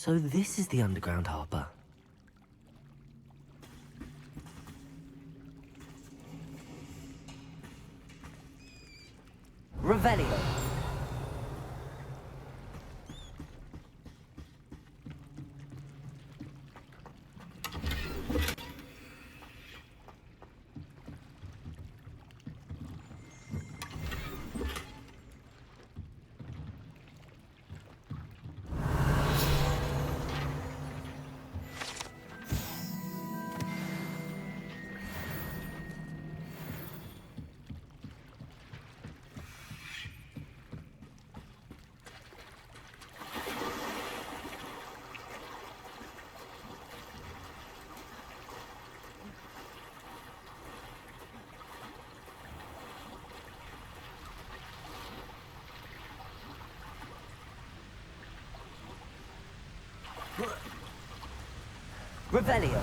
So this is the underground harbor. Revelio. Revelio.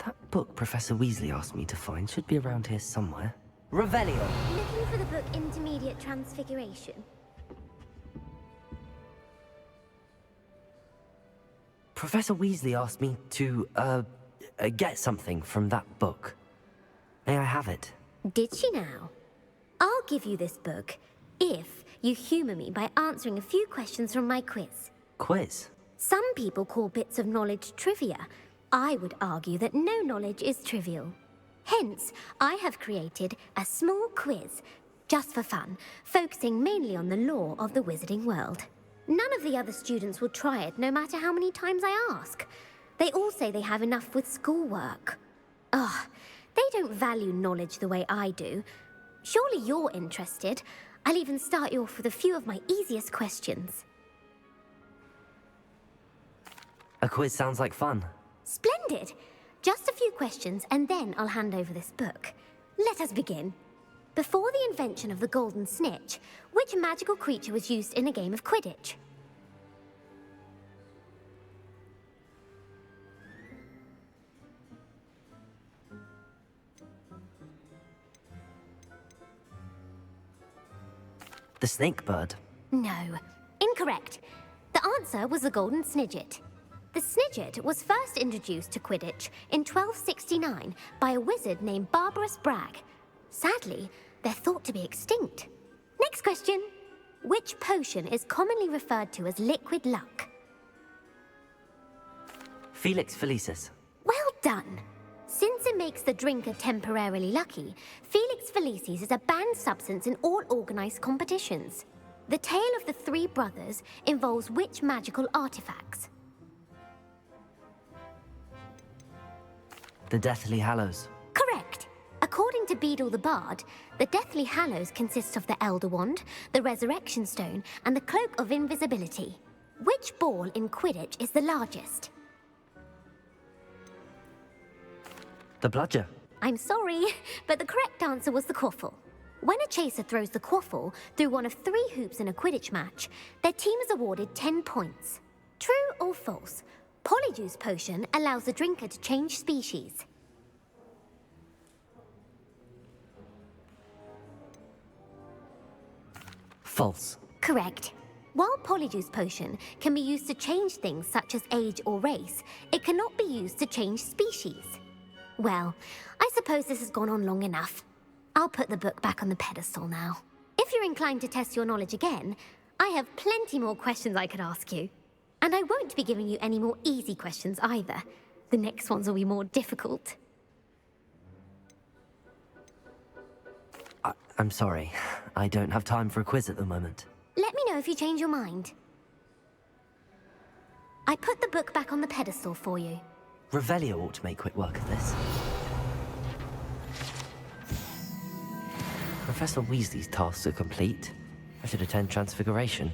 That book Professor Weasley asked me to find should be around here somewhere. Revelio. Looking for the book Intermediate Transfiguration. Professor Weasley asked me to, get something from that book. May I have it? Did she now? I'll give you this book if you humor me by answering a few questions from my quiz. Quiz? Some people call bits of knowledge trivia. I would argue that no knowledge is trivial. Hence, I have created a small quiz, just for fun, focusing mainly on the lore of the wizarding world. None of the other students will try it, no matter how many times I ask. They all say they have enough with schoolwork. Ugh, they don't value knowledge the way I do. Surely you're interested. I'll even start you off with a few of my easiest questions. A quiz sounds like fun. Splendid! Just a few questions, and then I'll hand over this book. Let us begin. Before the invention of the golden snitch, which magical creature was used in a game of Quidditch? The snake bird. No, incorrect. The answer was the golden snidget. The snidget was first introduced to Quidditch in 1269 by a wizard named Barbarous Bragg. Sadly, they're thought to be extinct. Next question. Which potion is commonly referred to as liquid luck? Felix Felicis. Well done. Since it makes the drinker temporarily lucky, Felix Felicis is a banned substance in all organized competitions. The tale of the three brothers involves which magical artifacts? The Deathly Hallows. Correct. According to Beedle the Bard, the Deathly Hallows consists of the Elder Wand, the Resurrection Stone, and the Cloak of Invisibility. Which ball in Quidditch is the largest? The Bludger. I'm sorry, but the correct answer was the quaffle. When a chaser throws the quaffle through one of 3 hoops in a Quidditch match, their team is awarded 10 points. True or false? Polyjuice Potion allows the drinker to change species. False. Correct. While Polyjuice Potion can be used to change things such as age or race, it cannot be used to change species. Well, I suppose this has gone on long enough. I'll put the book back on the pedestal now. If you're inclined to test your knowledge again, I have plenty more questions I could ask you. And I won't be giving you any more easy questions either. The next ones will be more difficult. I'm sorry. I don't have time for a quiz at the moment. Let me know if you change your mind. I put the book back on the pedestal for you. Revelio ought to make quick work of this. Professor Weasley's tasks are complete. I should attend Transfiguration.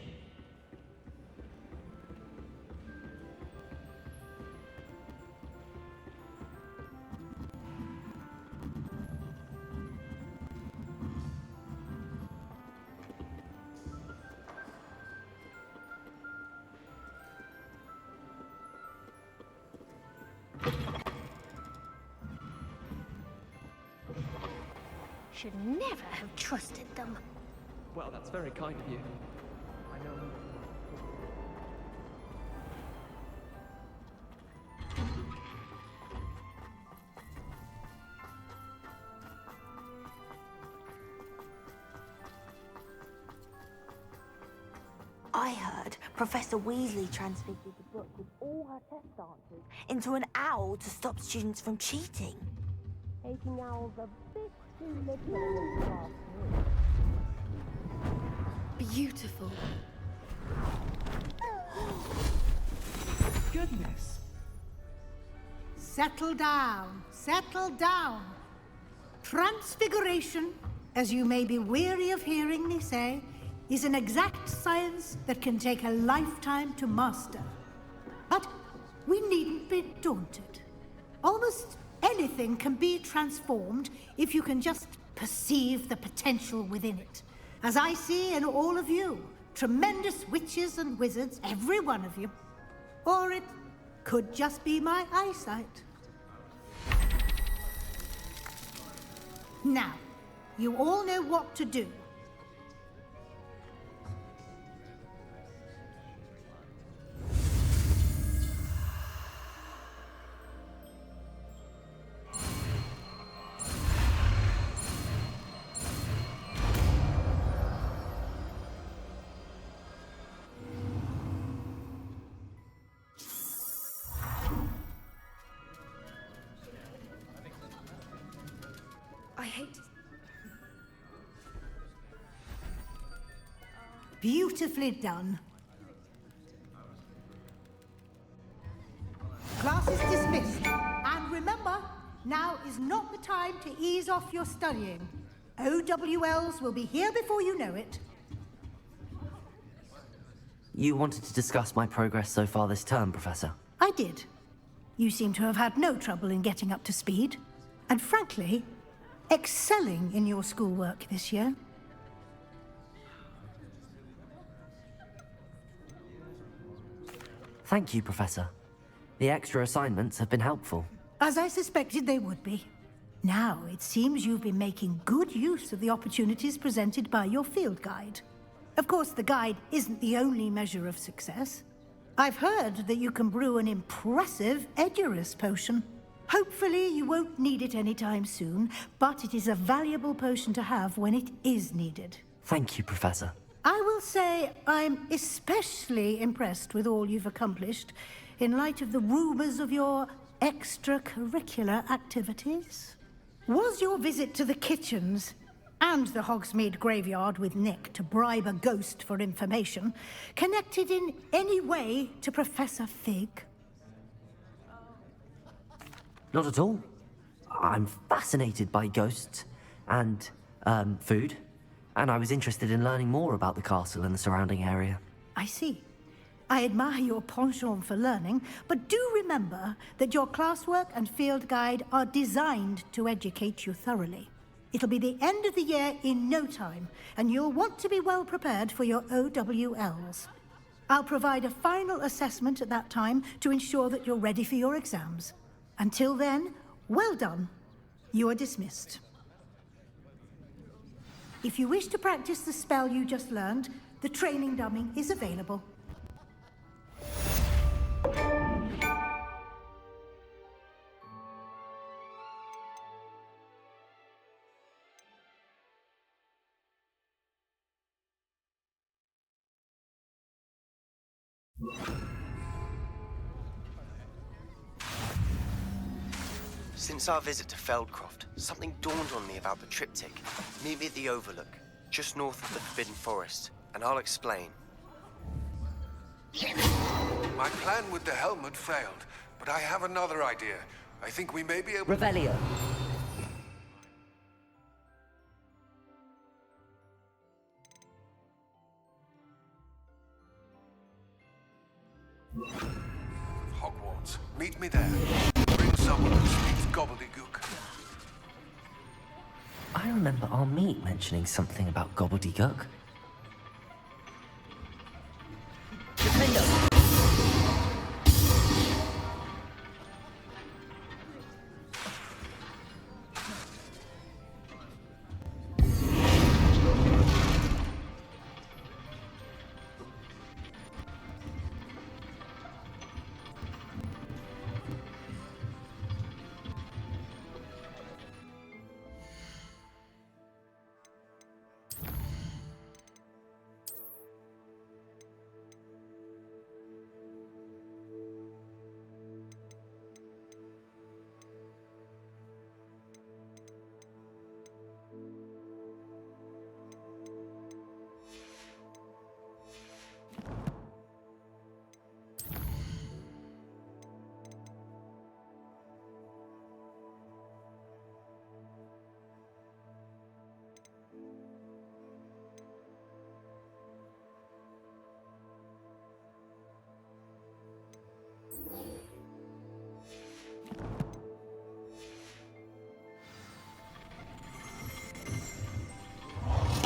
Should never have trusted them. Well, that's very kind of you. I know. I heard Professor Weasley transfigured the book with all her test answers into an owl to stop students from cheating. Taking owls a bit too literally in the last year. Beautiful. Goodness. Settle down, settle down. Transfiguration, as you may be weary of hearing me say, is an exact science that can take a lifetime to master. But we needn't be daunted. Almost anything can be transformed if you can just perceive the potential within it. As I see in all of you, tremendous witches and wizards, every one of you. Or it could just be my eyesight. Now, you all know what to do. I hate... Beautifully done. Class is dismissed. And remember, now is not the time to ease off your studying. OWLs will be here before you know it. You wanted to discuss my progress so far this term, Professor? I did. You seem to have had no trouble in getting up to speed. And frankly, excelling in your schoolwork this year. Thank you, Professor. The extra assignments have been helpful. As I suspected they would be. Now, it seems you've been making good use of the opportunities presented by your field guide. Of course, the guide isn't the only measure of success. I've heard that you can brew an impressive Edurus potion. Hopefully, you won't need it anytime soon, but it is a valuable potion to have when it is needed. Thank you, Professor. I will say I'm especially impressed with all you've accomplished in light of the rumors of your extracurricular activities. Was your visit to the kitchens and the Hogsmeade graveyard with Nick to bribe a ghost for information connected in any way to Professor Fig? Not at all. I'm fascinated by ghosts and, food. And I was interested in learning more about the castle and the surrounding area. I see. I admire your penchant for learning, but do remember that your classwork and field guide are designed to educate you thoroughly. It'll be the end of the year in no time, and you'll want to be well prepared for your OWLs. I'll provide a final assessment at that time to ensure that you're ready for your exams. Until then, well done. You are dismissed. If you wish to practice the spell you just learned, the training dummy is available. Since our visit to Feldcroft, something dawned on me about the triptych. Meet me at the Overlook, just north of the Forbidden Forest, and I'll explain. My plan with the helmet failed, but I have another idea. I think we may be able... Revelio. Hogwarts. Meet me there. Bring someone who speaks gobbledygook. I remember our meet mentioning something about gobbledygook. Defender!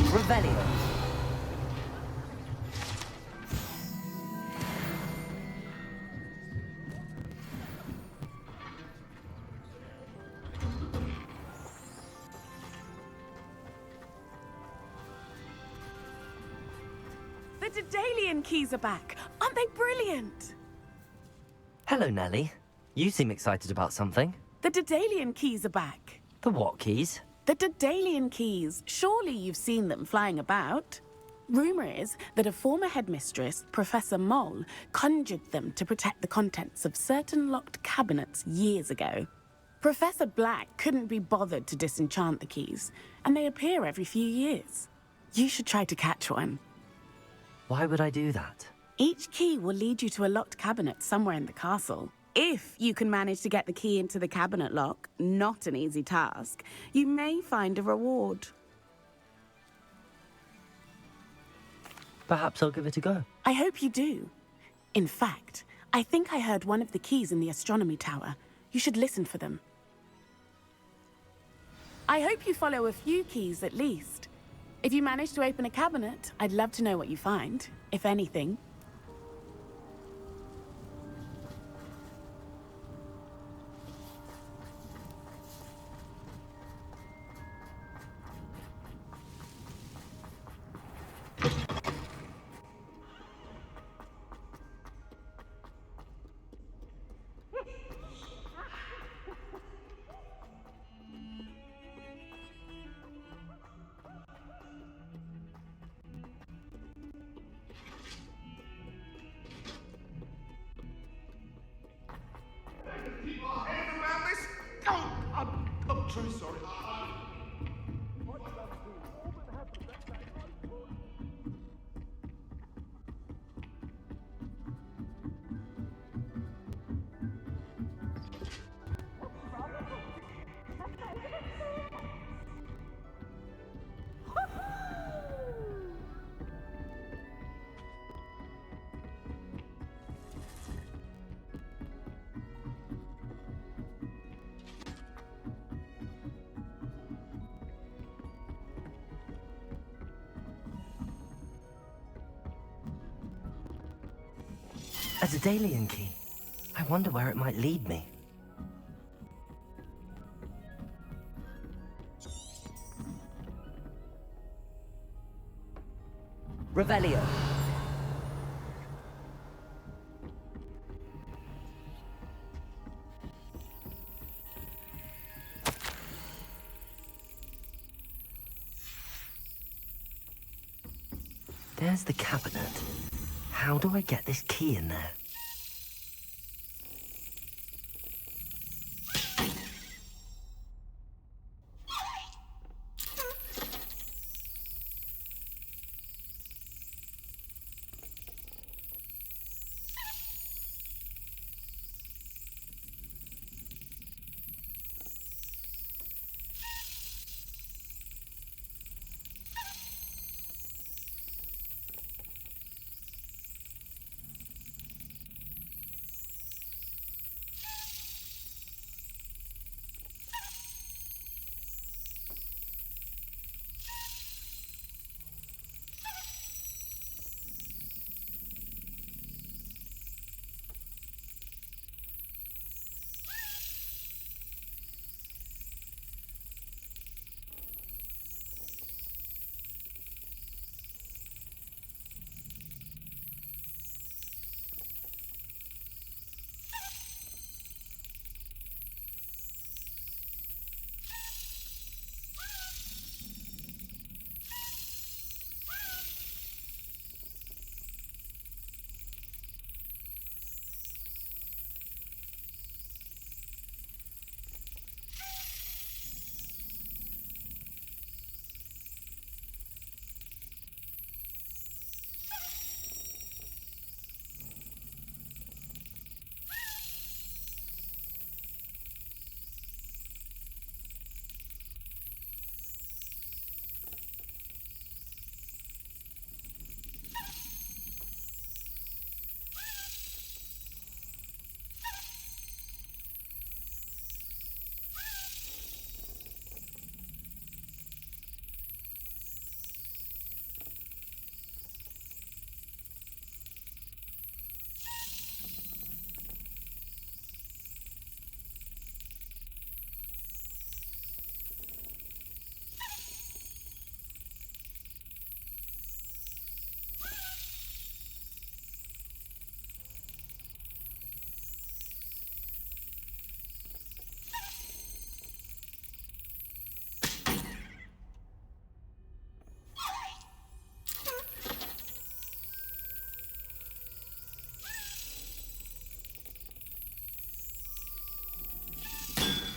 Revelio. The Daedalian keys are back. Aren't they brilliant? Hello, Nellie. You seem excited about something. The Daedalian keys are back. The what keys? The Daedalian keys. Surely you've seen them flying about. Rumor is that a former headmistress, Professor Moll, conjured them to protect the contents of certain locked cabinets years ago. Professor Black couldn't be bothered to disenchant the keys, and they appear every few years. You should try to catch one. Why would I do that? Each key will lead you to a locked cabinet somewhere in the castle. If you can manage to get the key into the cabinet lock, not an easy task, you may find a reward. Perhaps I'll give it a go. I hope you do. In fact, I think I heard one of the keys in the astronomy tower. You should listen for them. I hope you follow a few keys at least. If you manage to open a cabinet, I'd love to know what you find, if anything. I'm truly sorry. A Daedalian key. I wonder where it might lead me. Revelio. There's the cabinet. How do I get this key in there?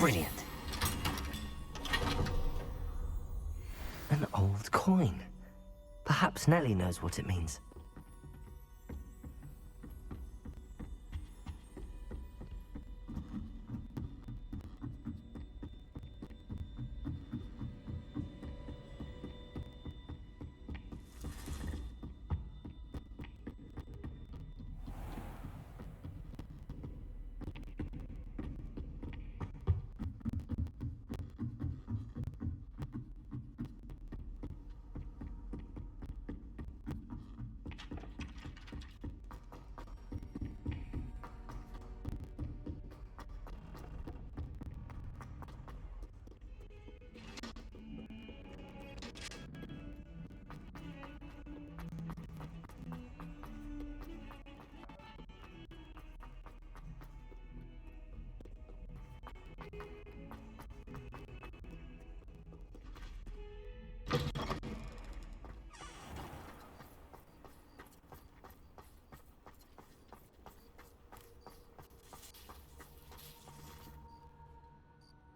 Brilliant. An old coin. Perhaps Nellie knows what it means.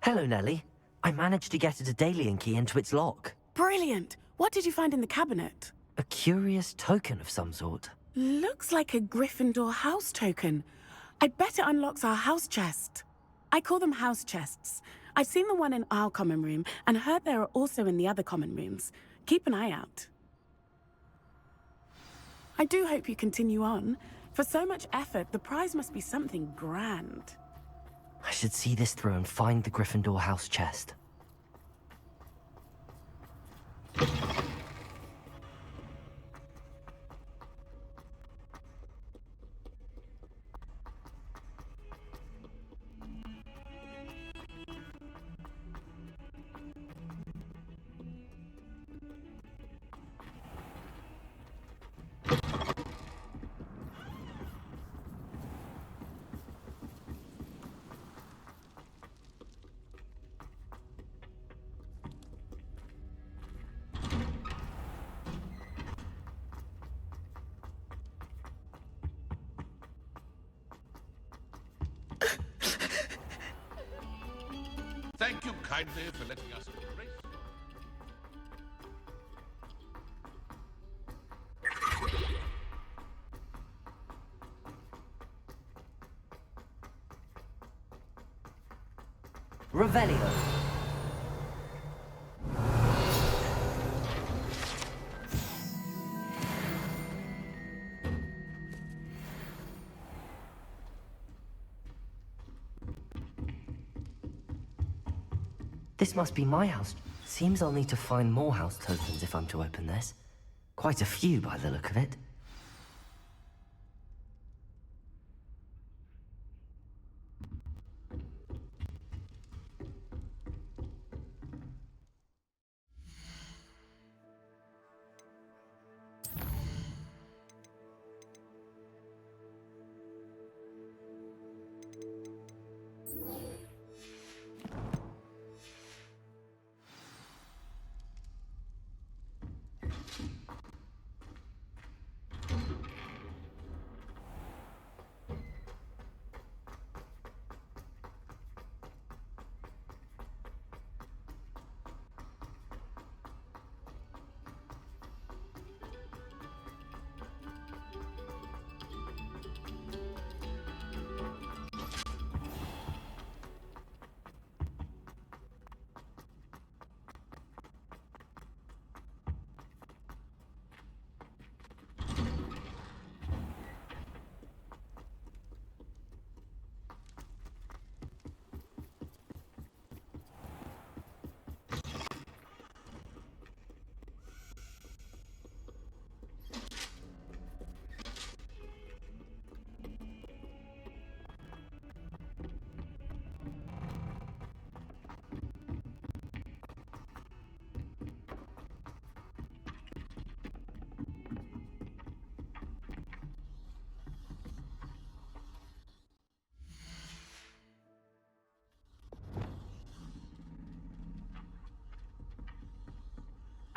Hello, Nellie. I managed to get a Daedalian key into its lock. Brilliant! What did you find in the cabinet? A curious token of some sort. Looks like a Gryffindor house token. I bet it unlocks our house chest. I call them house chests. I've seen the one in our common room and heard there are also in the other common rooms. Keep an eye out. I do hope you continue on. For so much effort, the prize must be something grand. I should see this through and find the Gryffindor house chest. Thank you kindly for letting us embrace. Revelio. This must be my house. Seems I'll need to find more house tokens if I'm to open this. Quite a few by the look of it.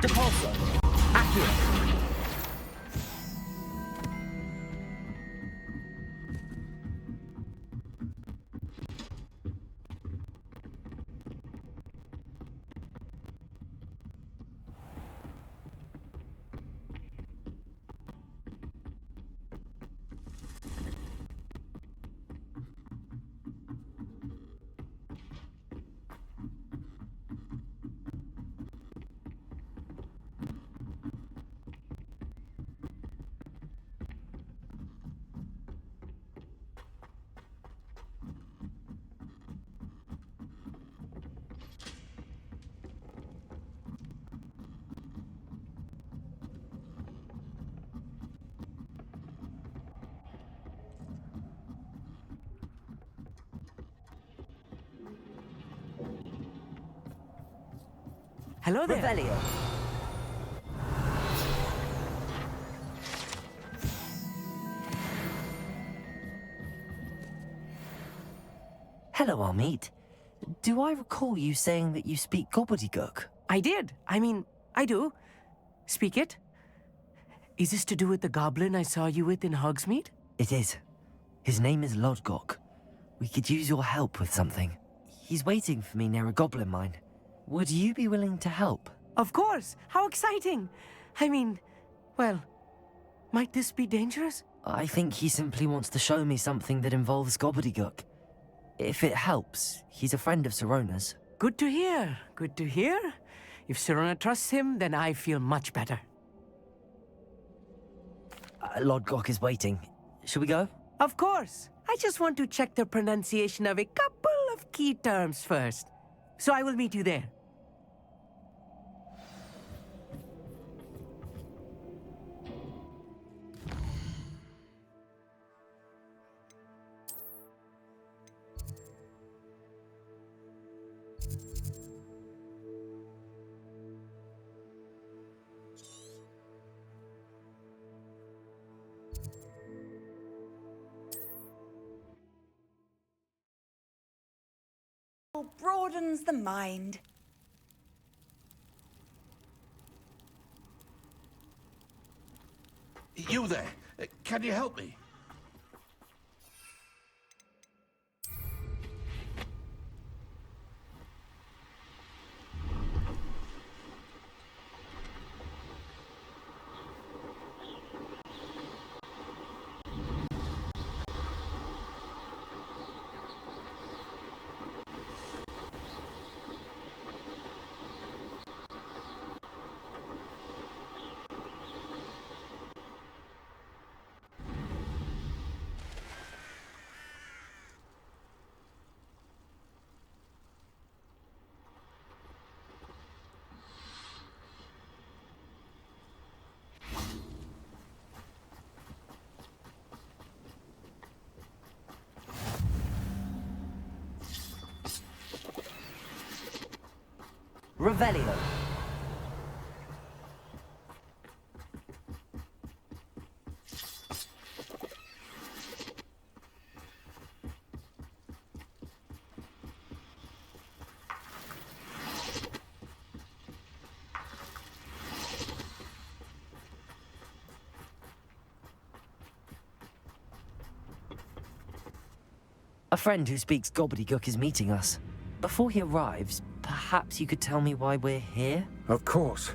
Depulsor. Accurate. Hello there. Revelio. Hello, Amit. Do I recall you saying that you speak gobbledygook? I did. I mean, I do. Speak it. Is this to do with the goblin I saw you with in Hogsmeade? It is. His name is Lodgok. We could use your help with something. He's waiting for me near a goblin mine. Would you be willing to help? Of course. How exciting. I mean, well, might this be dangerous? I think he simply wants to show me something that involves gobbledygook. If it helps, he's a friend of Sirona's. Good to hear. Good to hear. If Sirona trusts him, then I feel much better. Lodgok is waiting. Shall we go? Of course. I just want to check the pronunciation of a couple of key terms first. So I will meet you there. Broadens the mind. You there? Can you help me? Revelio. A friend who speaks gobbledygook is meeting us. Before he arrives, perhaps you could tell me why we're here? Of course.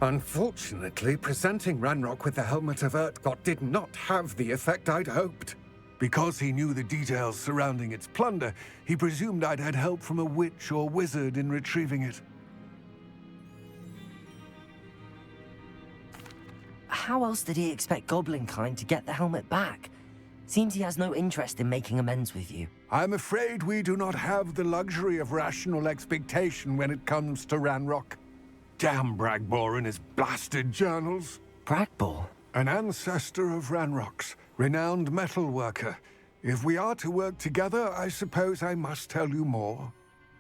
Unfortunately, presenting Ranrock with the Helmet of Urtkot did not have the effect I'd hoped. Because he knew the details surrounding its plunder, he presumed I'd had help from a witch or wizard in retrieving it. How else did he expect Goblinkind to get the helmet back? Seems he has no interest in making amends with you. I'm afraid we do not have the luxury of rational expectation when it comes to Ranrock. Damn Bragbor and his blasted journals. Bragbor? An ancestor of Ranrock's, renowned metal worker. If we are to work together, I suppose I must tell you more.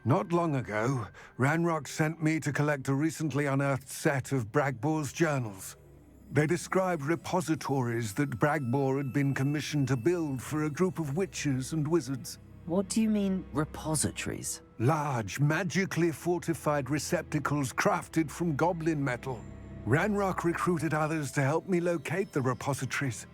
Not long ago, Ranrock sent me to collect a recently unearthed set of Bragbor's journals. They described repositories that Bragbor had been commissioned to build for a group of witches and wizards. What do you mean, repositories? Large, magically fortified receptacles crafted from goblin metal. Ranrock recruited others to help me locate the repositories.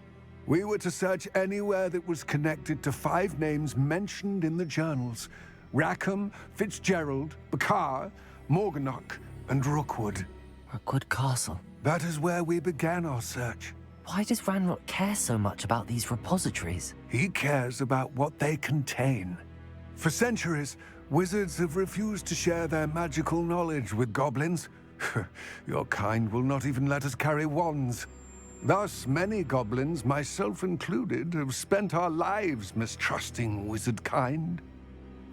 We were to search anywhere that was connected to 5 names mentioned in the journals: Rackham, Fitzgerald, Bakar, Morganach, and Rookwood. Rookwood Castle. That is where we began our search. Why does Ranrock care so much about these repositories? He cares about what they contain. For centuries, wizards have refused to share their magical knowledge with goblins. Your kind will not even let us carry wands. Thus, many goblins, myself included, have spent our lives mistrusting wizard kind.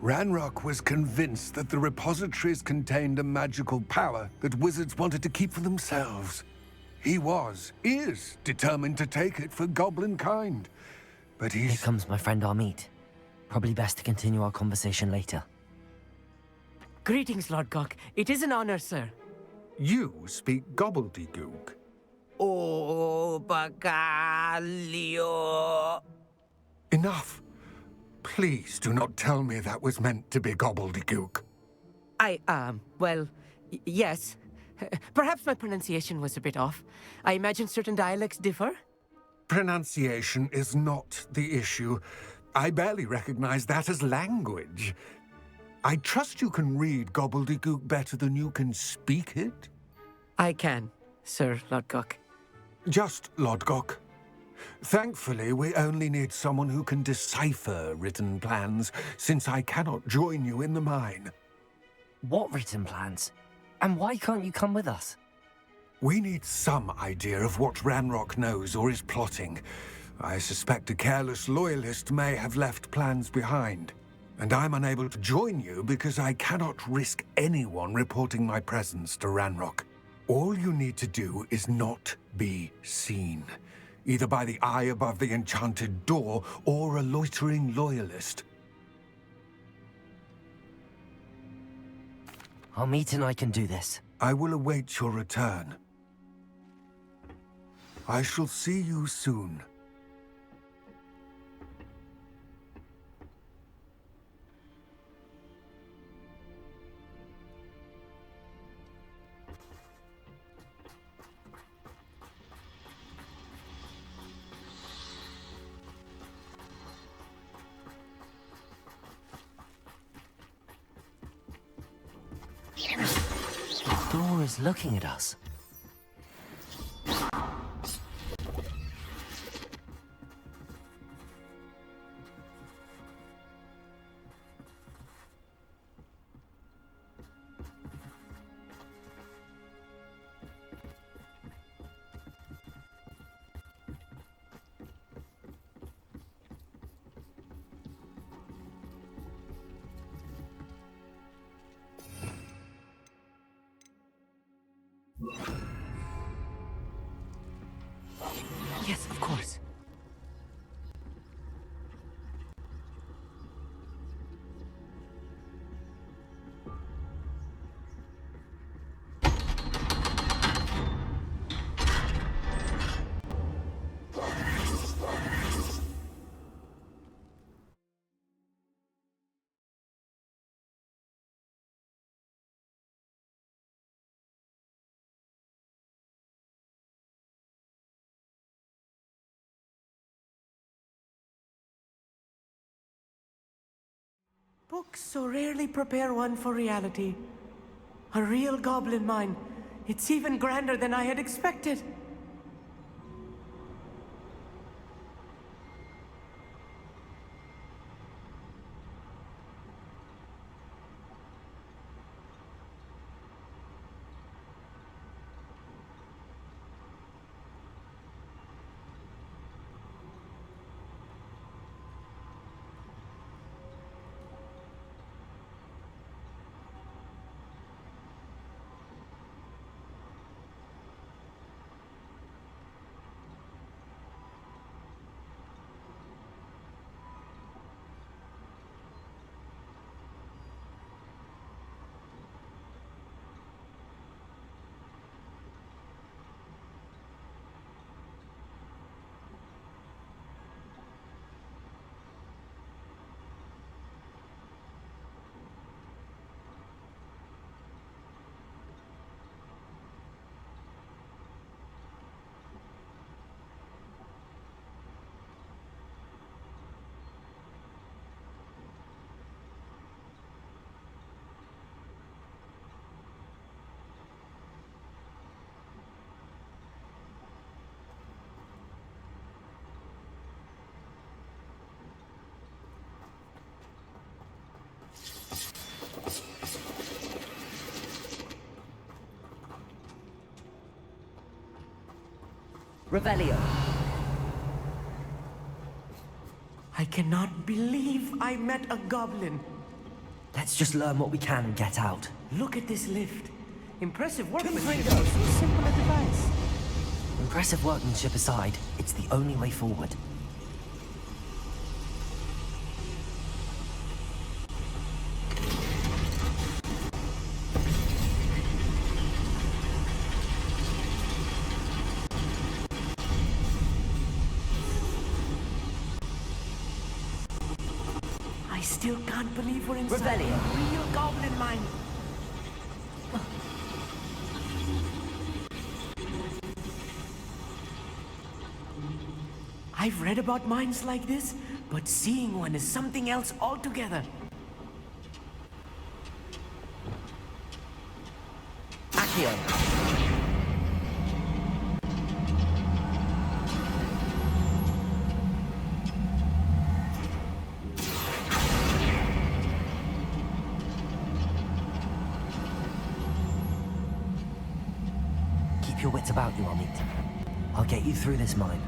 Ranrock was convinced that the repositories contained a magical power that wizards wanted to keep for themselves. He is determined to take it for goblin kind. But Here comes my friend Amit. Probably best to continue our conversation later. Greetings, Lodgok. It is an honor, sir. You speak gobbledygook. Oh, Bacalio. Enough. Please do not tell me that was meant to be gobbledygook. Well, yes. Perhaps my pronunciation was a bit off. I imagine certain dialects differ? Pronunciation is not the issue. I barely recognize that as language. I trust you can read gobbledygook better than you can speak it? I can, Sir Lodgok. Just Lodgok. Thankfully, we only need someone who can decipher written plans, since I cannot join you in the mine. What written plans? And why can't you come with us? We need some idea of what Ranrock knows or is plotting. I suspect a careless loyalist may have left plans behind. And I'm unable to join you because I cannot risk anyone reporting my presence to Ranrock. All you need to do is not be seen, either by the eye above the enchanted door or a loitering loyalist. Amit and I can do this. I will await your return. I shall see you soon. The door is looking at us. Books so rarely prepare one for reality. A real goblin mine. It's even grander than I had expected. Revelio. I cannot believe I met a goblin. Let's just learn what we can and get out. Look at this lift. Impressive workmanship for so simple a device. Impressive workmanship aside, it's the only way forward. I still can't believe we're inside Revelio. a real goblin mine. I've read about mines like this, but seeing one is something else altogether. Accio. Keep your wits about you, Amit. I'll get you through this mine.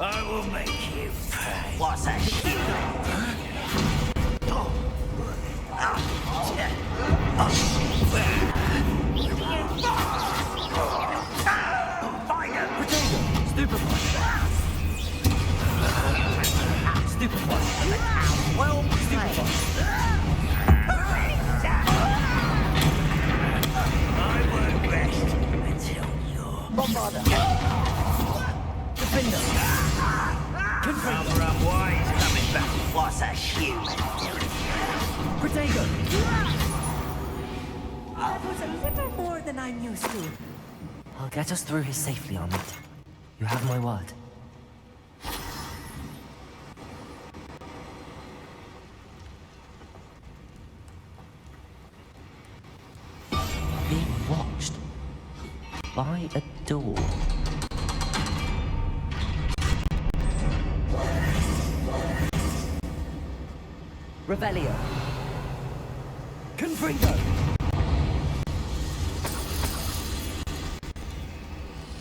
I will make you pay. What's that shit? What's a shoe? Protego! That was a little more than I'm used to. I'll get us through here safely, Amit. You have my word. Being watched by a door. Revelio. Confringo.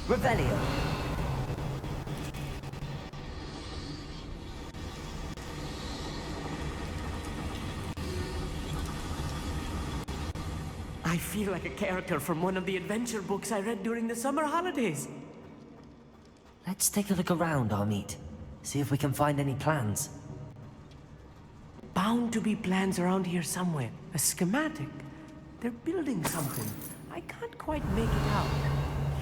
Revelio. I feel like a character from one of the adventure books I read during the summer holidays. Let's take a look around, Amit. See if we can find any plans. bound to be plans around here somewhere. A schematic. They're building something. I can't quite make it out.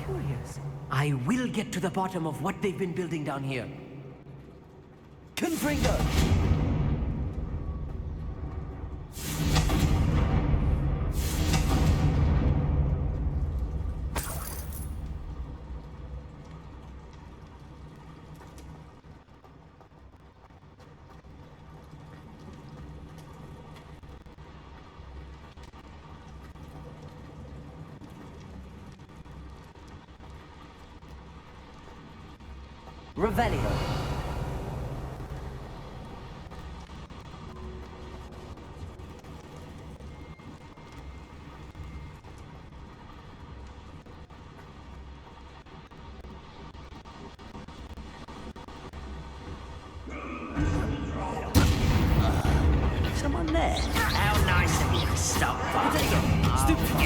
Curious. I will get to the bottom of what they've been building down here. Confringo! Revelio. Someone there? How nice of you to stop by. Stupid.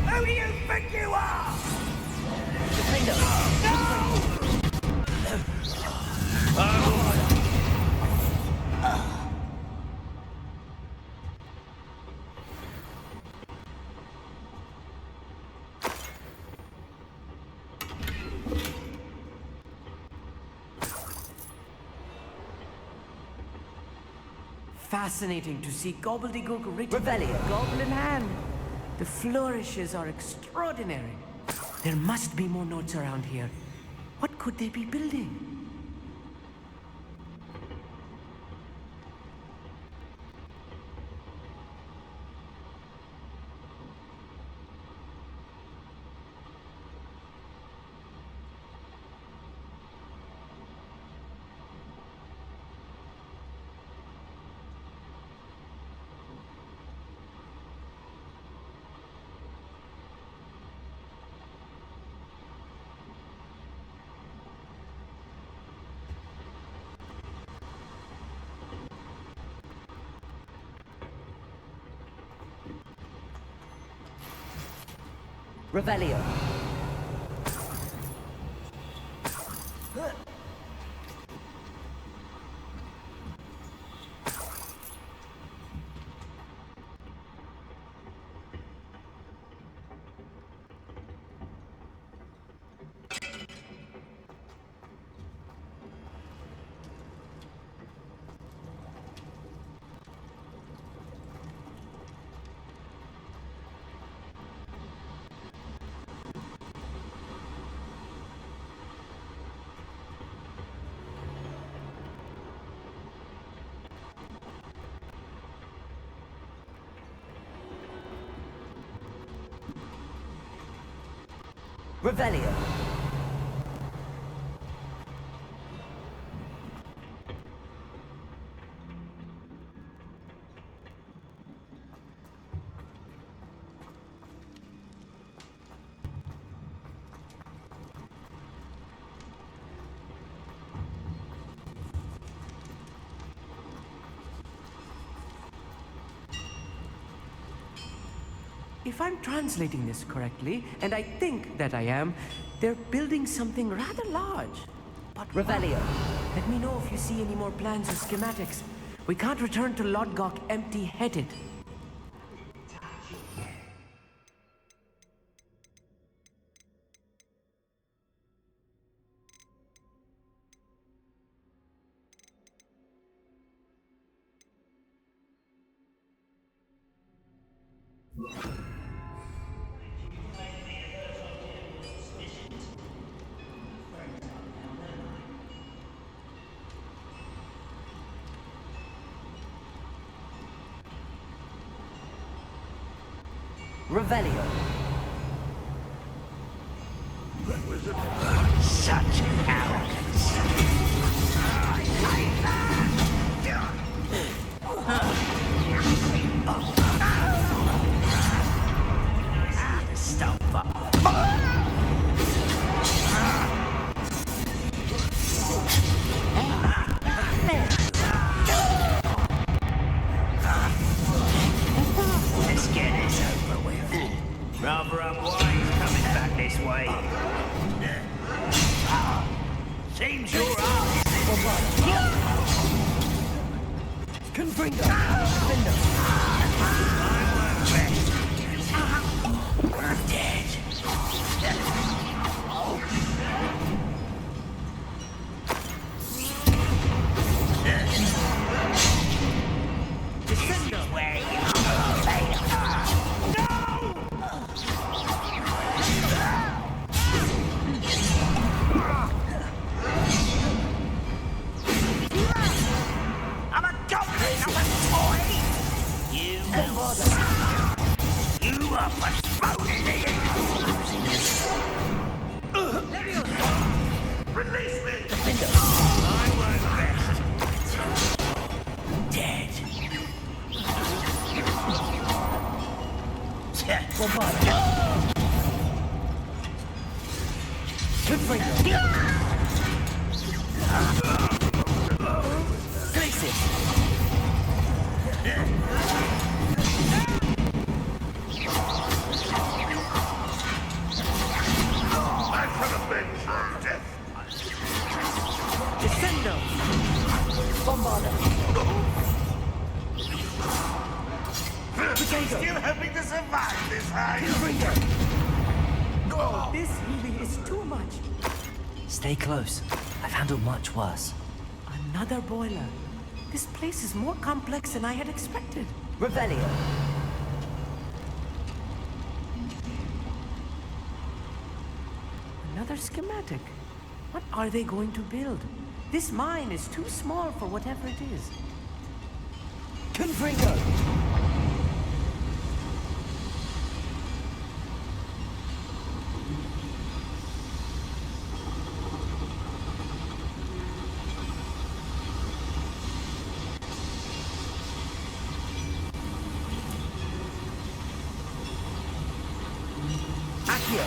Who do you think you are? Fascinating to see gobbledygook written Revelio. in goblin hand. The flourishes are extraordinary. There must be more notes around here. What could they be building? Revelio. Revelio. If I'm translating this correctly, and I think that I am, they're building something rather large. But Revelio. let me know if you see any more plans or schematics. We can't return to Lodgok empty-headed. Revelio. Such arrogance. this way. Seems you're out. Confringo! We're dead. Descendo! Where you I'm a goblin, I'm a toy! You are what's floating in. Release me! I won't rest. Dead. Gracious! I'm from avenge your death. Descendo! Bombarda! Still hoping to survive this, are you? Confringo! Oh, this healing is too much. Stay close. I've handled much worse. Another boiler. This place is more complex than I had expected. Revelio. Another schematic. What are they going to build? This mine is too small for whatever it is. Confringo! Accio!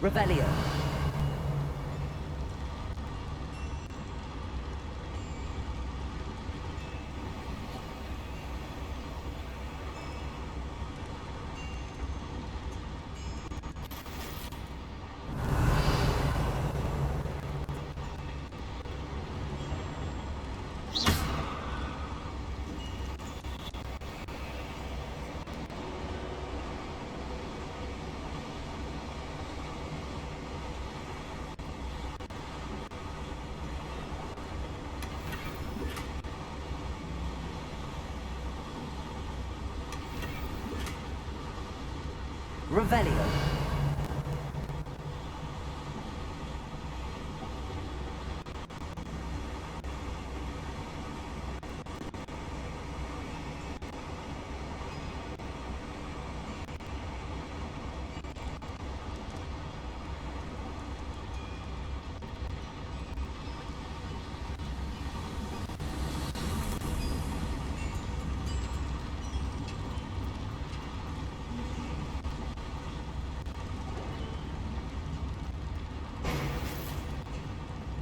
Revelio. Revelio.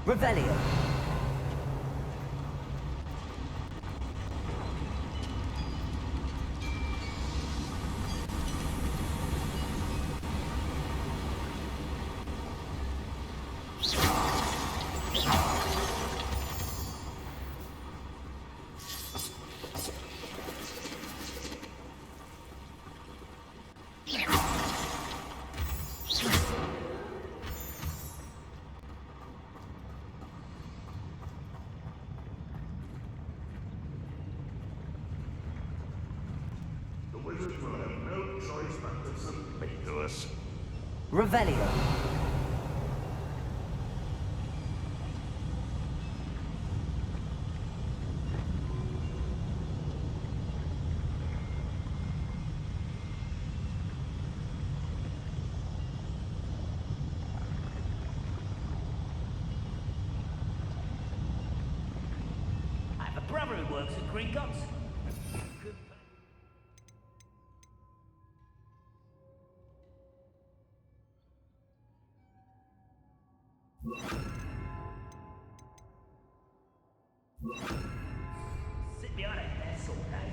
Revelio. Wizards will have no choice but to submit to us. Revelio. brother who works at Gringotts. Sit behind a desk all day.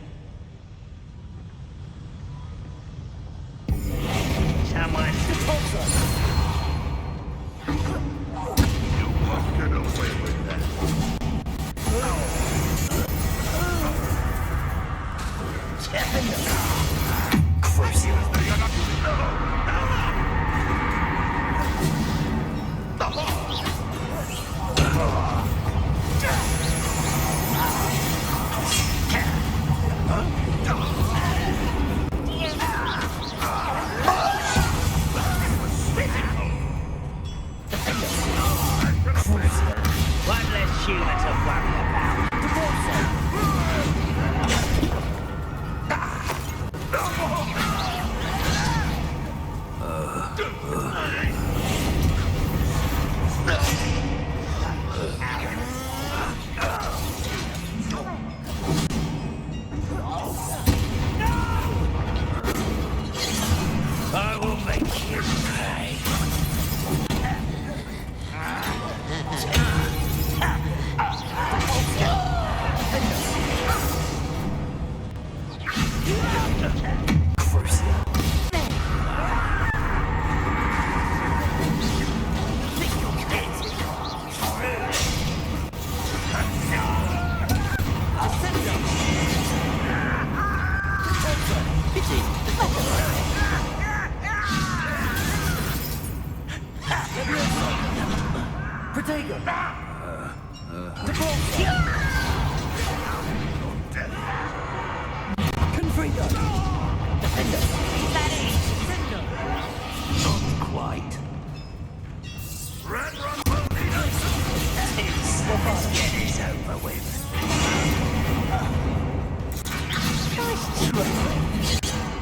Someone's You won't get away with that. One less human to worry about. I will make you pay.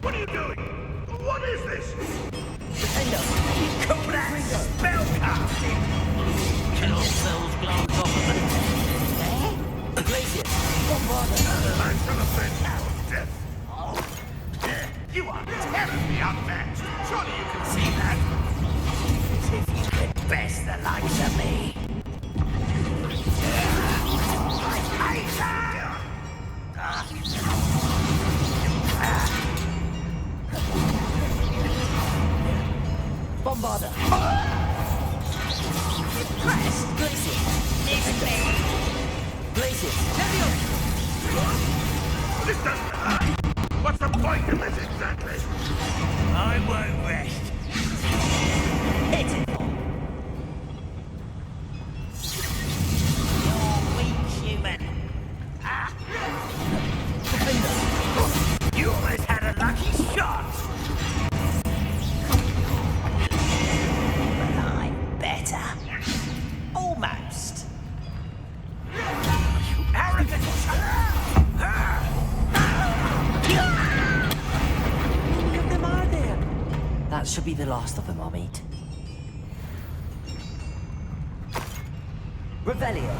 What are you doing? What is this? Call that spellcasting. Kill cells glance off of it. I'm gonna bend you to death. You are terribly unmatched. Surely you can see that. As if you could best the likes of me. Bombarder! Press, Glacier. It's me. Glacier! This doesn't hurt. What's the point of this exactly? I won't rest. Hit it. You're weak, human. You almost had a lucky shot. But I'm better. Almost. You arrogant. That should be the last of them I'll meet. Revelio!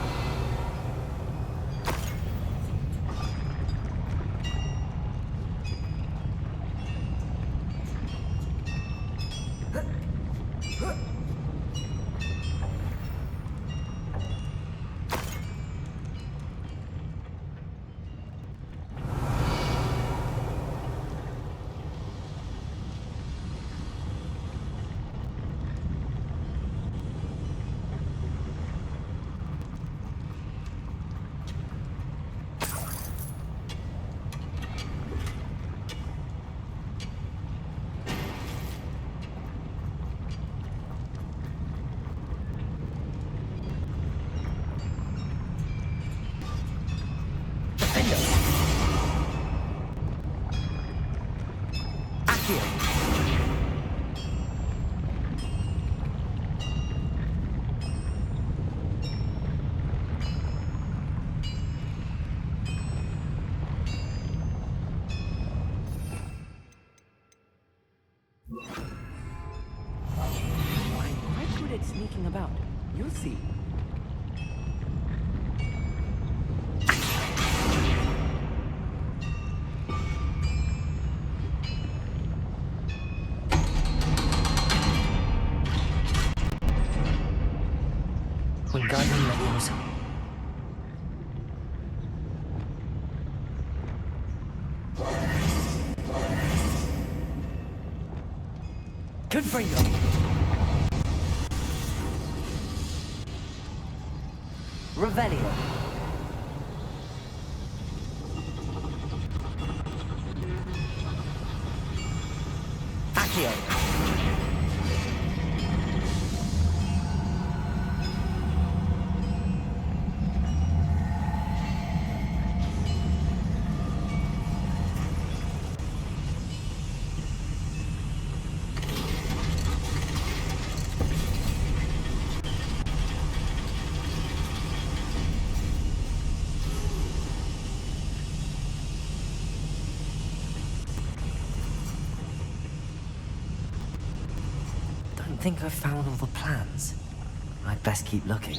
Sneaking about. You'll see. Wingardium Leviosa. Confringo. Revelio. Accio. I think I've found all the plans. I'd best keep looking.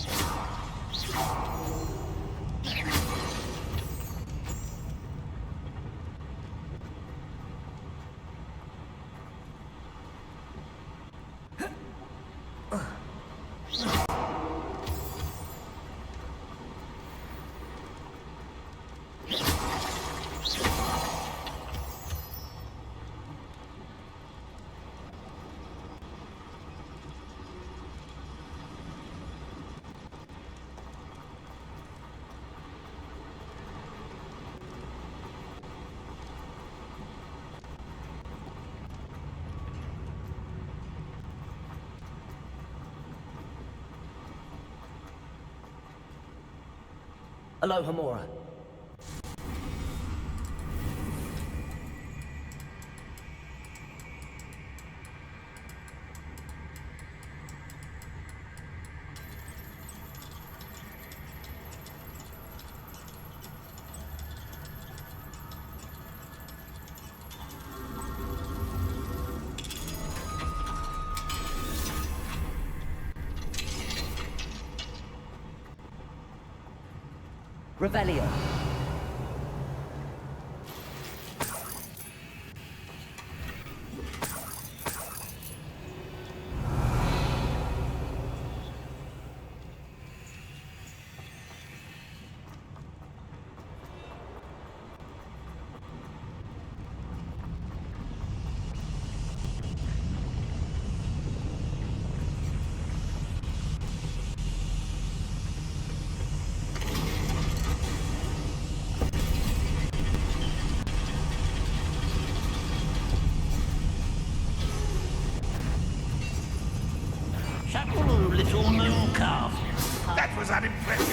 Aloha Mora. Revelio. Little moon calf. That was unimpressive.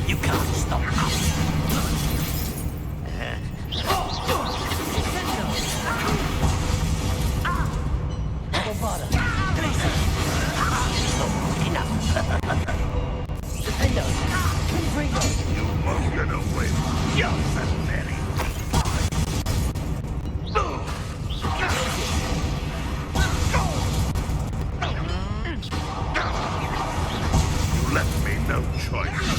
You can't stop us. You won't get away. You're so very. Left me no choice.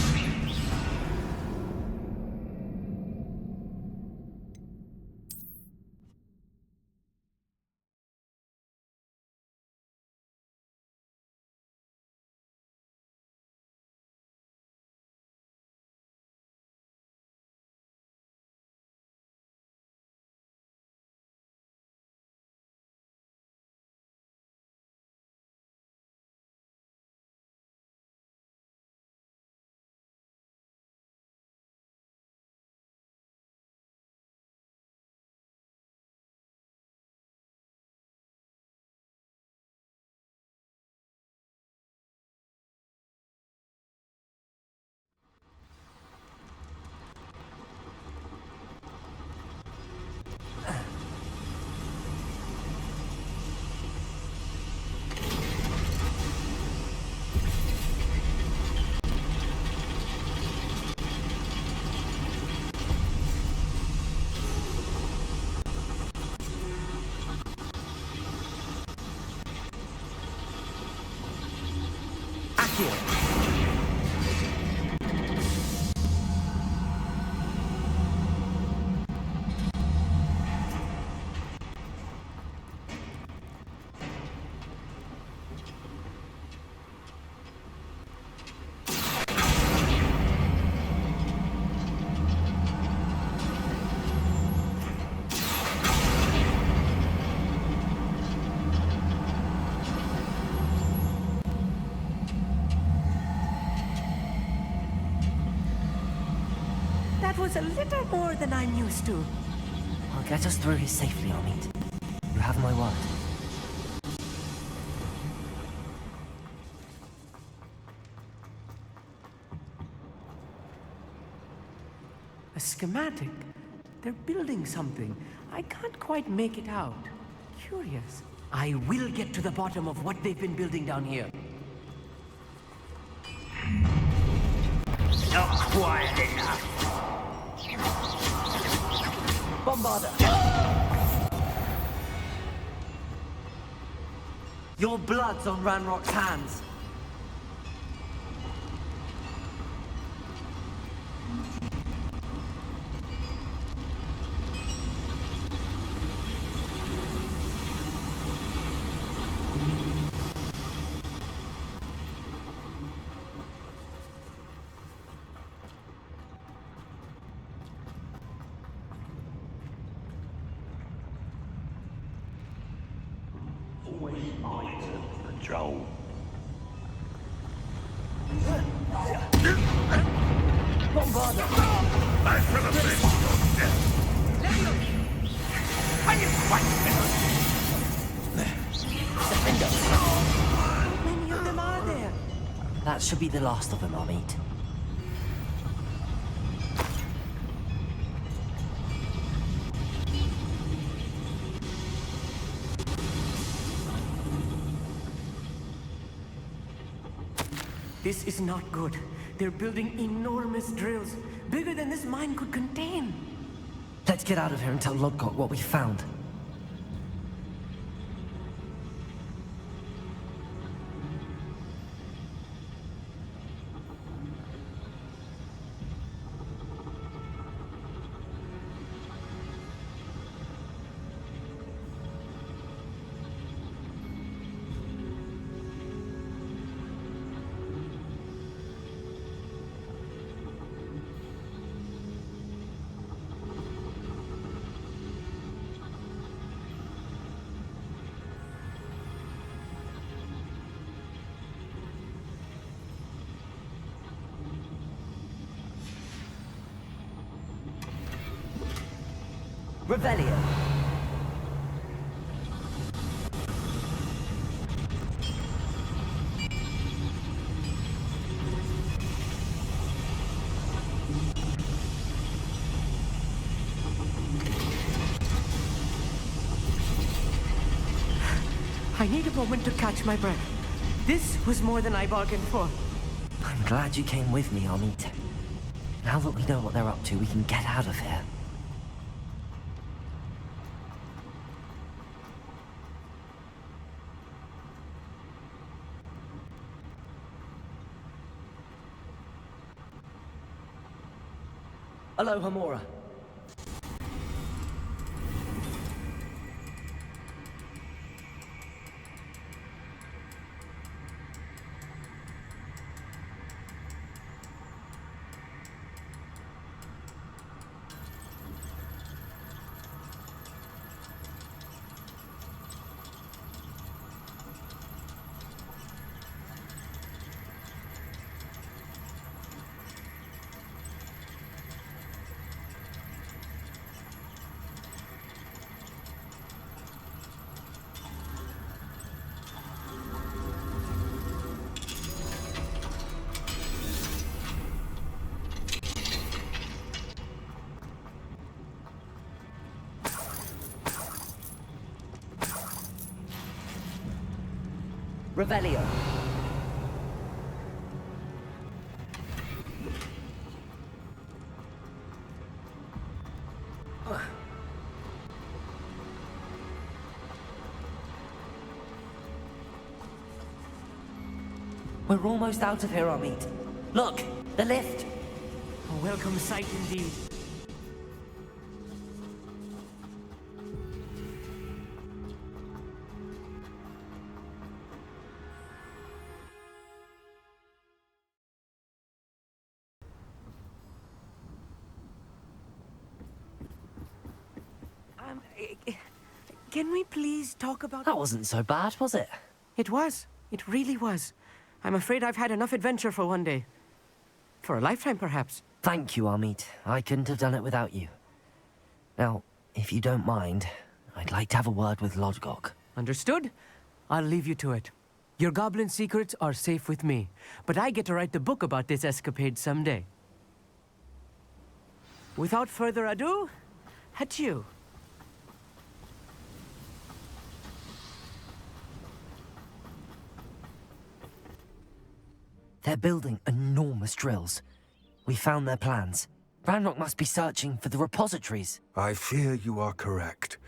That was a little more than I'm used to. I'll get us through here safely, Amit. You have my word. A schematic? They're building something. I can't quite make it out. Curious. I will get to the bottom of what they've been building down here. Not quiet enough. Bombarder! Your blood's on Ranrock's hands. Control. Bombarder! I shall avenge your death. Are you quite How many of them are there? That should be the last of them, Amit. This is not good. They're building enormous drills, bigger than this mine could contain. Let's get out of here and tell Lodgok what we found. Revelio. I need a moment to catch my breath. This was more than I bargained for. I'm glad you came with me, Amit. Now that we know what they're up to, we can get out of here. Hello, Hamora. Revelio. We're almost out of here, Amit. Look, the lift. A welcome sight indeed. Can we please talk about... That wasn't so bad, was it? It was. It really was. I'm afraid I've had enough adventure for one day. For a lifetime, perhaps. Thank you, Amit. I couldn't have done it without you. Now, if you don't mind, I'd like to have a word with Lodgok. Understood? I'll leave you to it. Your goblin secrets are safe with me, but I get to write the book about this escapade someday. Without further ado, adieu. They're building enormous drills. We found their plans. Ranrock must be searching for the repositories. I fear you are correct.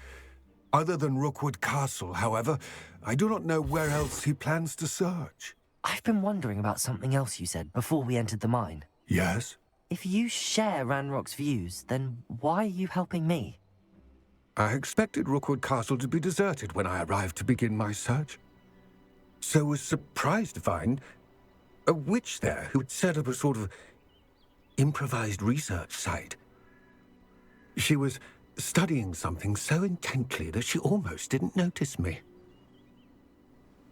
Other than Rookwood Castle, however, I do not know where else he plans to search. I've been wondering about something else you said before we entered the mine. Yes? If you share Ranrock's views, then why are you helping me? I expected Rookwood Castle to be deserted when I arrived to begin my search. So was surprised to find a witch there who had set up a sort of improvised research site. She was studying something so intently that she almost didn't notice me.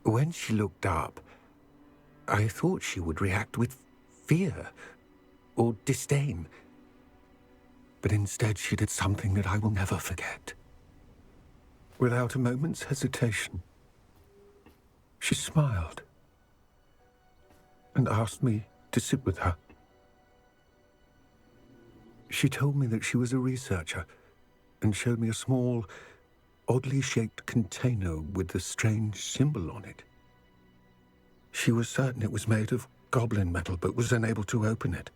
When she looked up, I thought she would react with fear or disdain. But instead she did something that I will never forget. Without a moment's hesitation, she smiled and asked me to sit with her. She told me that she was a researcher and showed me a small, oddly shaped container with a strange symbol on it. She was certain it was made of goblin metal, but was unable to open it.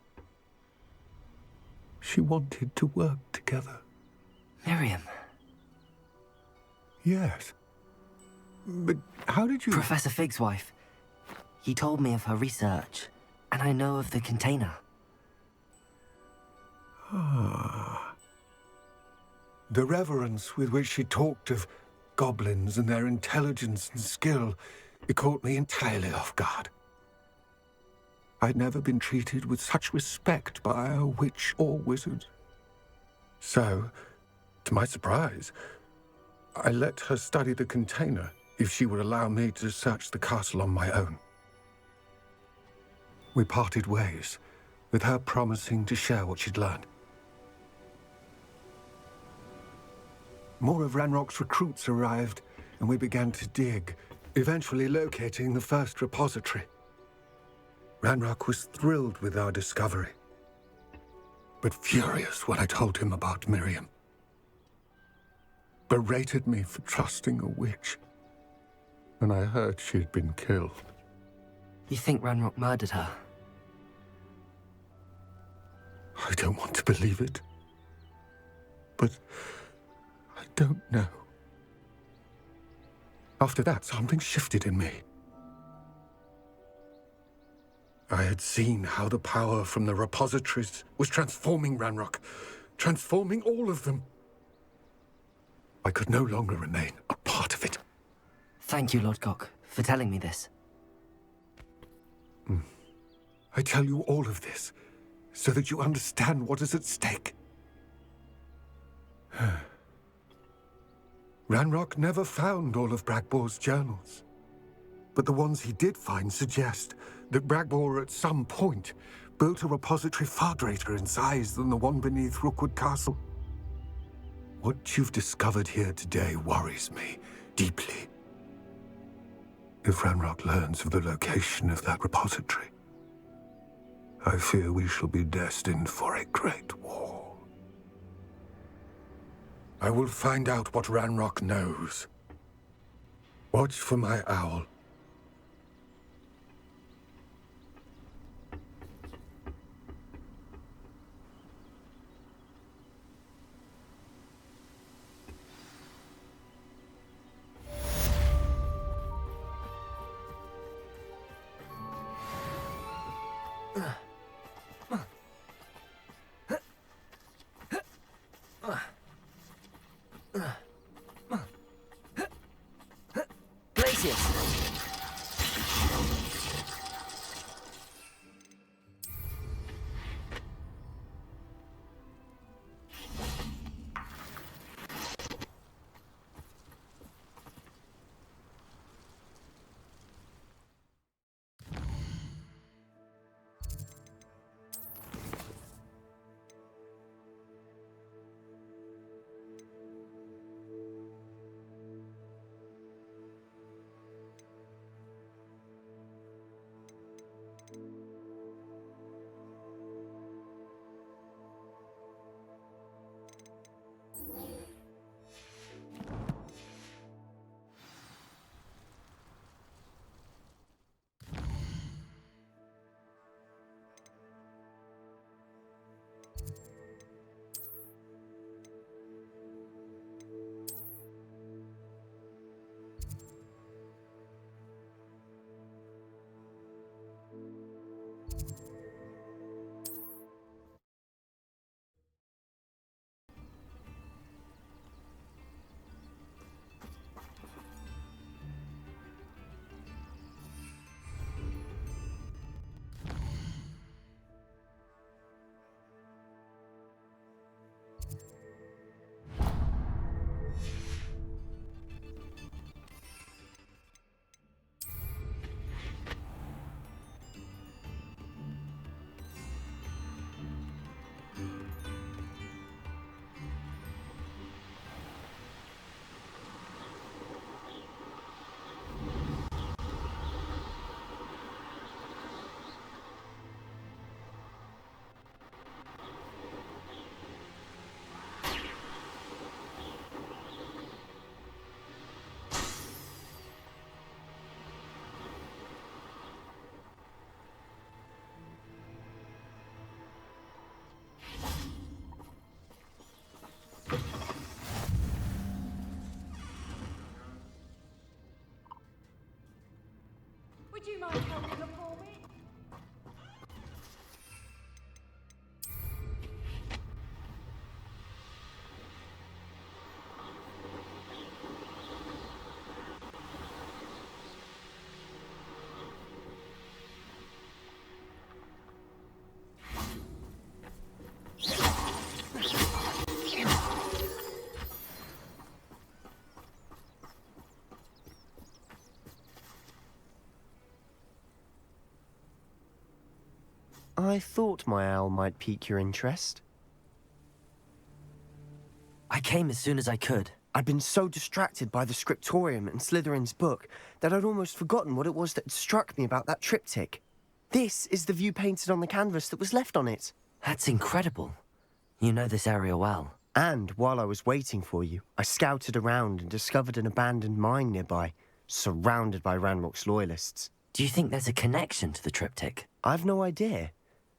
She wanted to work together. Miriam. Yes. But how did you... Professor Fig's wife. He told me of her research, and I know of the container. Ah. The reverence with which she talked of goblins and their intelligence and skill, it caught me entirely off guard. I'd never been treated with such respect by a witch or wizard. So, to my surprise, I let her study the container if she would allow me to search the castle on my own. We parted ways, with her promising to share what she'd learned. More of Ranrock's recruits arrived, and we began to dig, eventually locating the first repository. Ranrock was thrilled with our discovery, but furious when I told him about Miriam. Berated me for trusting a witch, and I heard she had been killed. You think Ranrock murdered her? I don't want to believe it, but I don't know. After that, something shifted in me. I had seen how the power from the repositories was transforming Ranrock, transforming all of them. I could no longer remain a part of it. Thank you, Lodgok, for telling me this. I tell you all of this so that you understand what is at stake. Ranrock never found all of Bragbor's journals, but the ones he did find suggest that Bragbor at some point built a repository far greater in size than the one beneath Rookwood Castle. What you've discovered here today worries me deeply. If Ranrock learns of the location of that repository, I fear we shall be destined for a great war. I will find out what Ranrock knows. Watch for my owl. Would you mind helping her for me? I thought my owl might pique your interest. I came as soon as I could. I'd been so distracted by the scriptorium and Slytherin's book that I'd almost forgotten what it was that struck me about that triptych. This is the view painted on the canvas that was left on it. That's incredible. You know this area well. And while I was waiting for you, I scouted around and discovered an abandoned mine nearby, surrounded by Ranrock's loyalists. Do you think there's a connection to the triptych? I've no idea,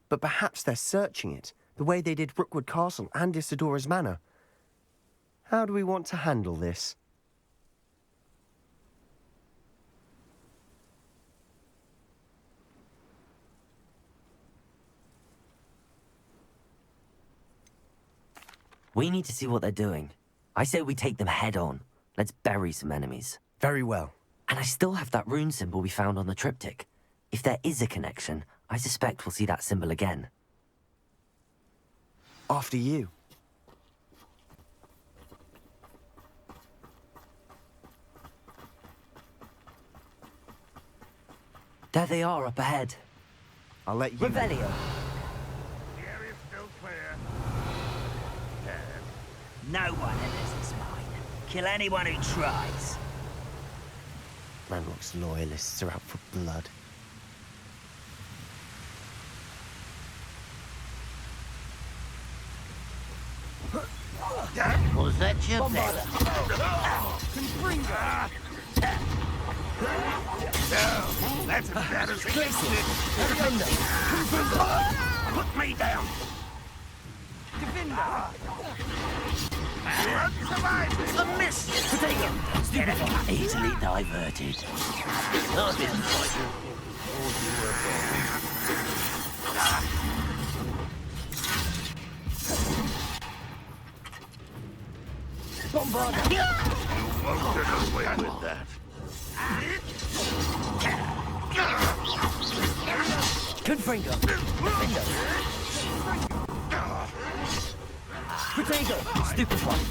but perhaps they're searching it, the way they did Rookwood Castle and Isidora's Manor. How do we want to handle this? We need to see what they're doing. I say we take them head on. Let's bury some enemies. Very well. And I still have that rune symbol we found on the triptych. If there is a connection, I suspect we'll see that symbol again. After you. There they are up ahead. I'll let you... Revelio. The area's still clear. No one enters this mine. Kill anyone who tries. Ranrock's loyalists are out for blood. Was that your best? That's as bad as it gets. Put me down. A miss! Potato! Easily diverted. I've been fighting. Bombard! You won't get away with that. Confringo! Defendo! Potato! Stupid one!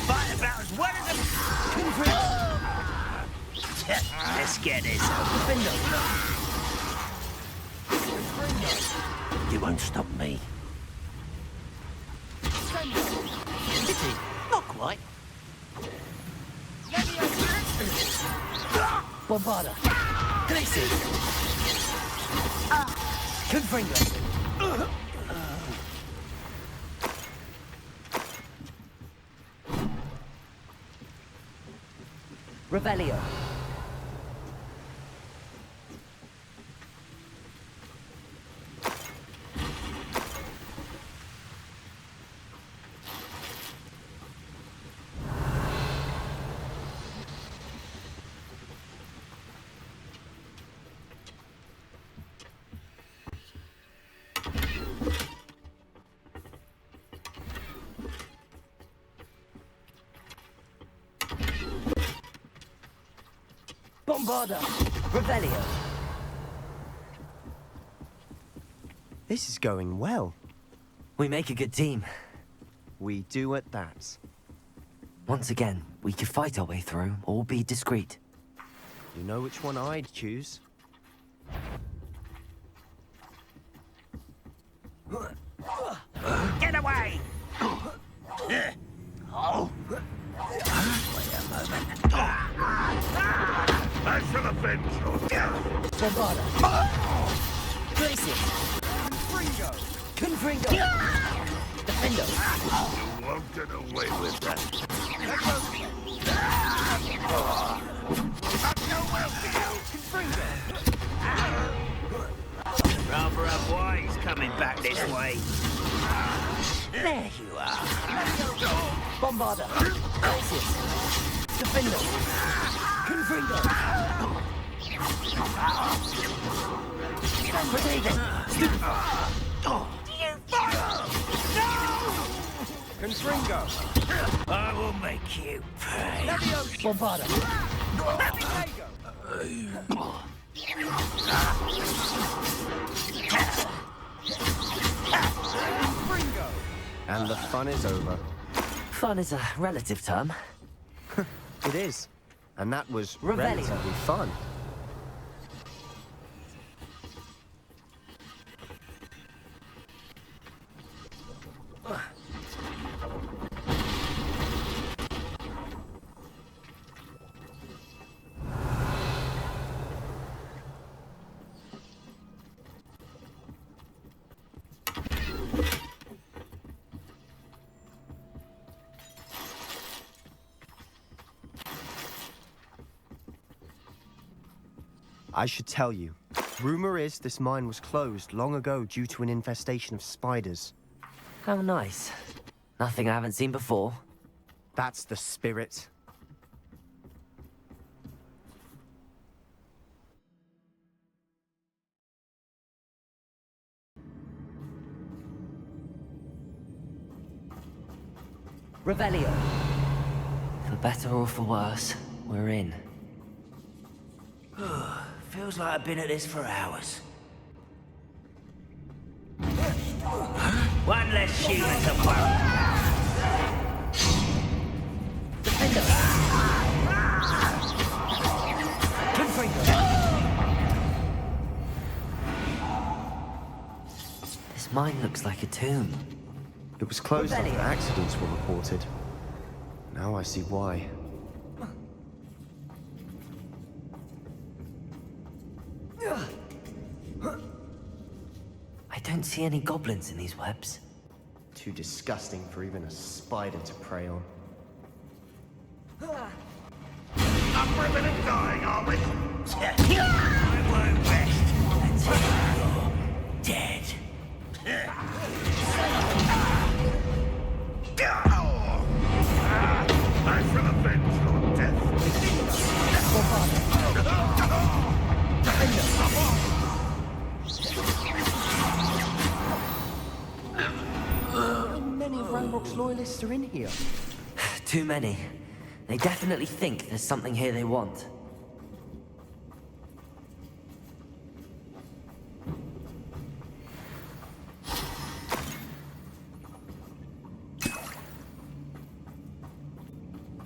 Fight about as well as a... Let's get this over. You won't stop me. Pity. Not quite. Bombarda! Glacier! Confringo! Revelio! Bombarda! Revelio! This is going well. We make a good team. We do at that. Once again, we could fight our way through, or be discreet. You know which one I'd choose? Get away! Oh! Wait a moment. I shall avenge your death. Bombarda! Glacier! Confringo! Defendo! You won't get away with that. I've no will for you. Rather have wise coming back this way. There you are. Bombarda! Glacier! Defender! Confringo! Potato! Confringo! I will make you pay. Bombarda! And the fun is over. Fun is a relative term. It is. And that was Revelio. relatively fun. I should tell you. Rumor is this mine was closed long ago due to an infestation of spiders. How nice. Nothing I haven't seen before. That's the spirit. Revelio. For better or for worse, we're in. Feels like I've been at this for hours. One less human to worry. This mine looks like a tomb. It was closed after accidents were reported. Now I see why. I don't see any goblins in these webs. Too disgusting for even a spider to prey on. Up for a bit of dying, are we? I won't rest until you're dead. I shall avenge your death. How many Ranrock's loyalists are in here? Too many. They definitely think there's something here they want.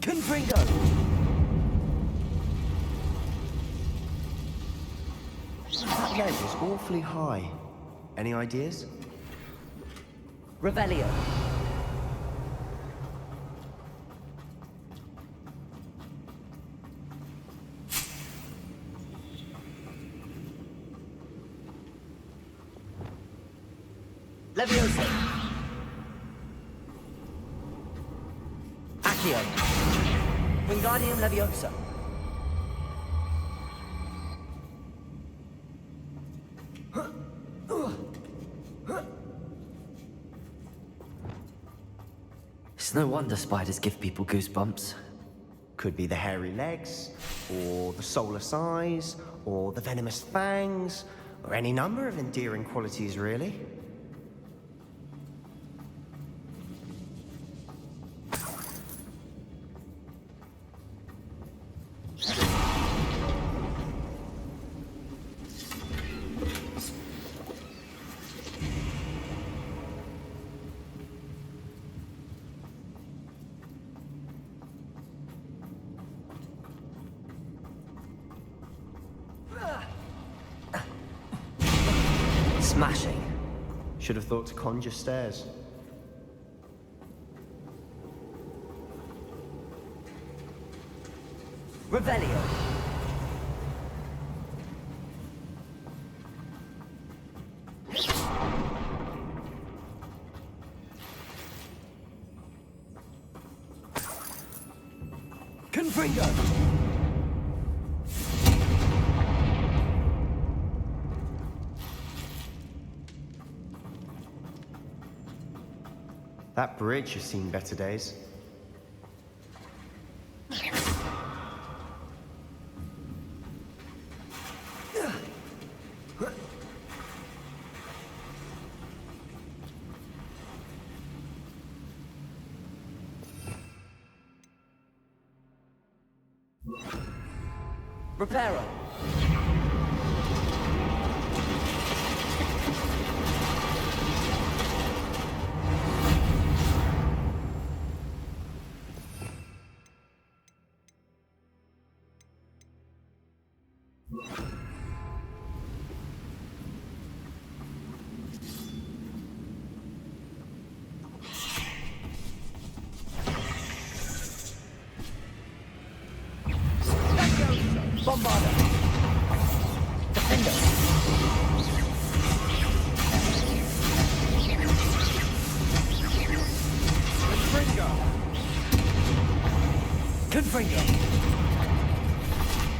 Confringo! That ledge is awfully high. Any ideas? Revelio. Leviosa. Accio. Wingardium Leviosa. It's no wonder spiders give people goosebumps. Could be the hairy legs, or the soulless eyes, or the venomous fangs, or any number of endearing qualities, really. Smashing. Should have thought to conjure stairs. Revelio. Confringo! That bridge has seen better days. Reparo. Bombarder. Defender. Confringo.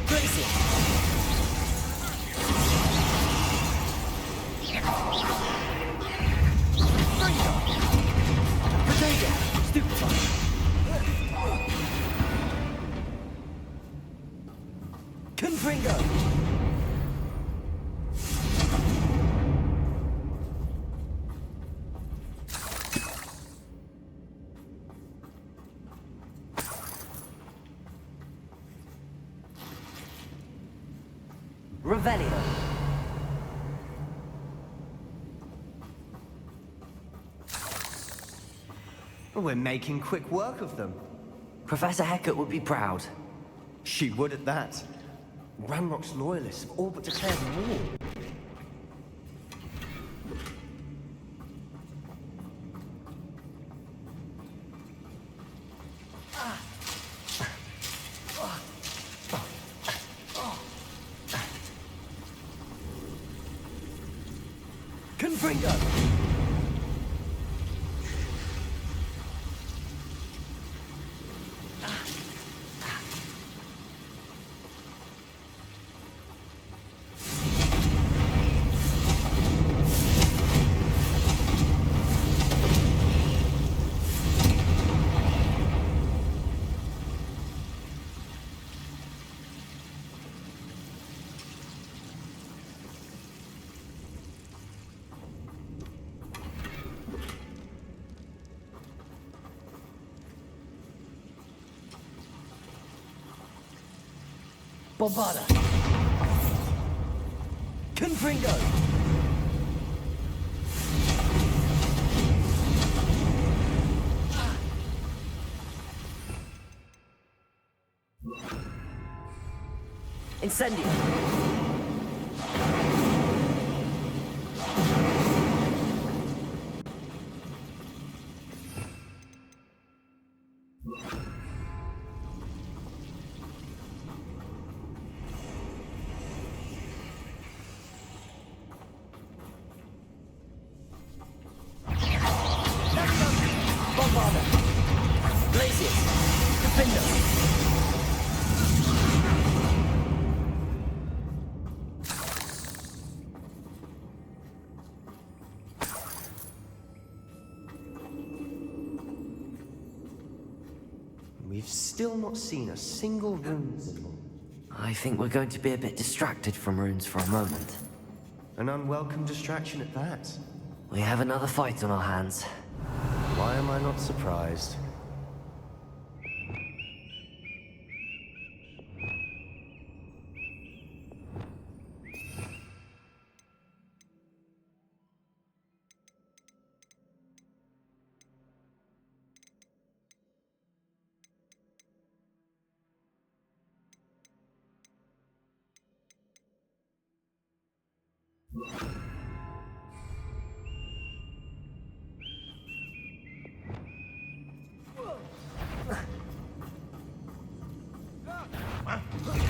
Gracie. Potato. Stupefy. Confringo. Revelio. We're making quick work of them. Professor Hecat would be proud. She would at that. Ranrock's loyalists have all but declared war. Confringo. Bombarda. Confringo. Incendio. Bombarda. Blazius. Defender. We've still not seen a single rune symbol. I think we're going to be a bit distracted from runes for a moment. An unwelcome distraction at that. We have another fight on our hands. Why am I not surprised?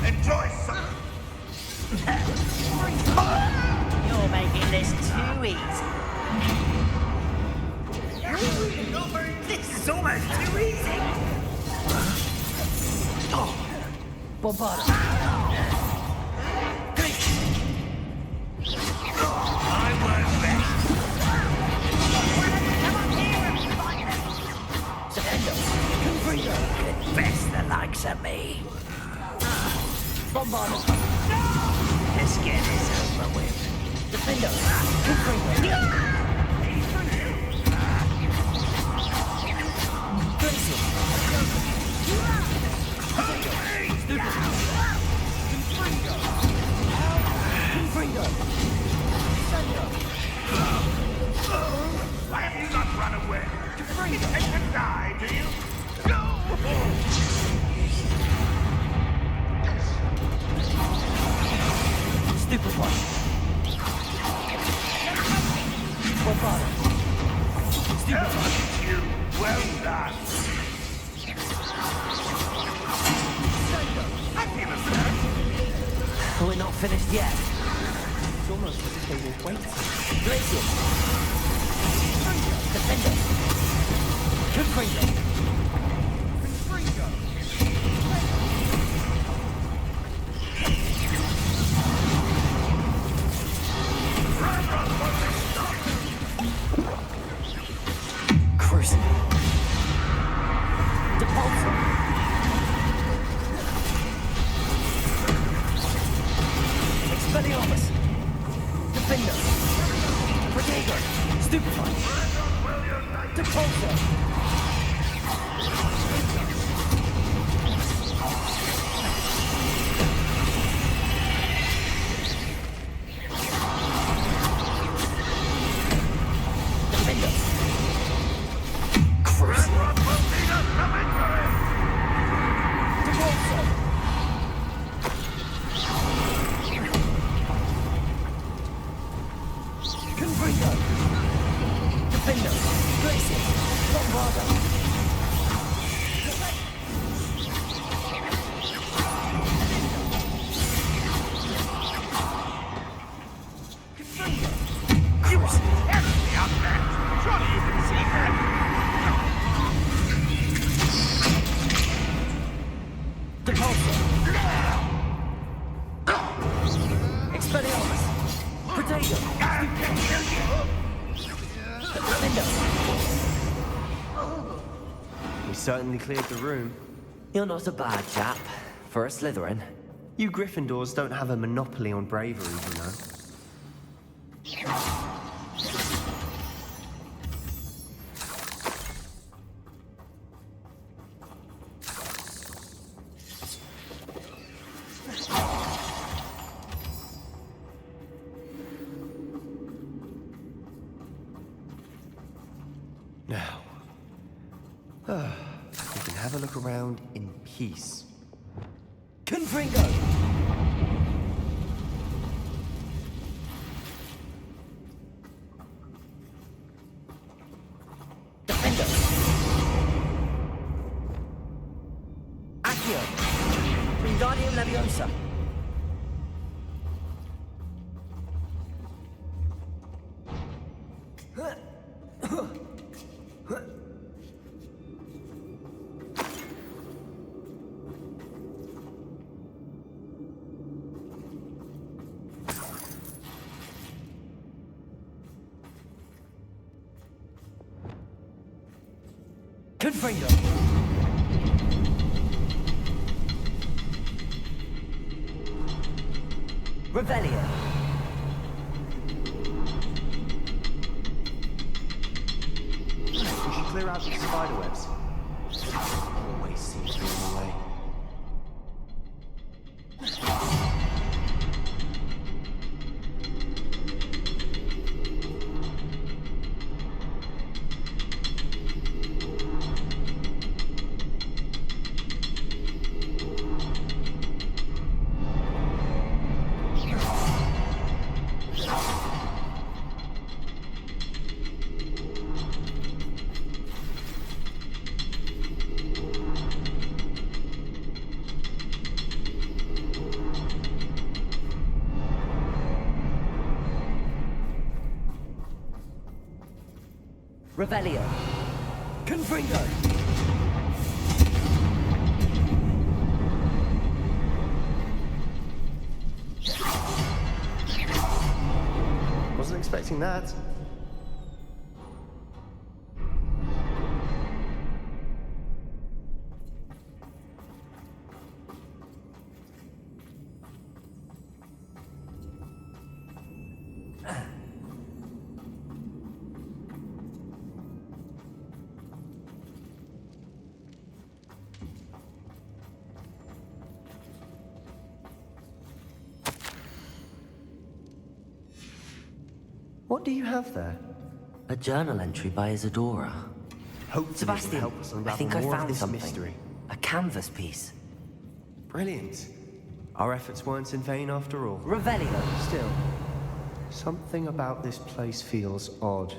Enjoy some. You're making this too easy. This is almost too easy. Bombarda. I work best. Defender. Confringo. Best the likes of me. Bombarda. Let's get this over with. Defender. Confringo. Blazius. one. What father? Stupid one. You, well done. I feel as though. We're not finished yet. It's almost as if they were waiting. Glacier. Defender. Confringo. Crucible. Depulso. Expelliarmus. Defender. Protego. Stupefy. Depulso. Defender. Crucible. Depulso. Confringo. Defender. Glacier. Bombardo. You are terribly outmatched. Surely you can see that. Depulso. Expelliarmus. Protego. Defender. We certainly cleared the room. You're not a bad chap for a Slytherin. You Gryffindors don't have a monopoly on bravery, you know. Now, we can have a look around in peace. Confringo. Defender. Accio. Wingardium Leviosa. Confringo. Revelio. We should clear out the spiderwebs. Always seems to be in the way. Revelio. Confringo. Wasn't expecting that. What do you have there? A journal entry by Isadora. Hopefully Sebastian, it'll help us I unravel think I more of found this something. mystery. A canvas piece. Brilliant. Our efforts weren't in vain after all. Revelio. Still, something about this place feels odd.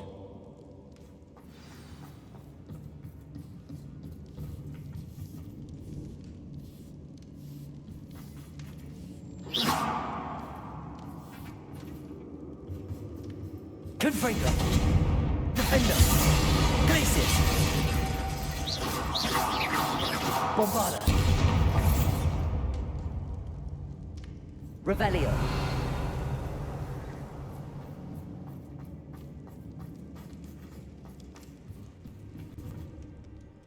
Confringo. Defender. Glacis. Bombarda. Revelio.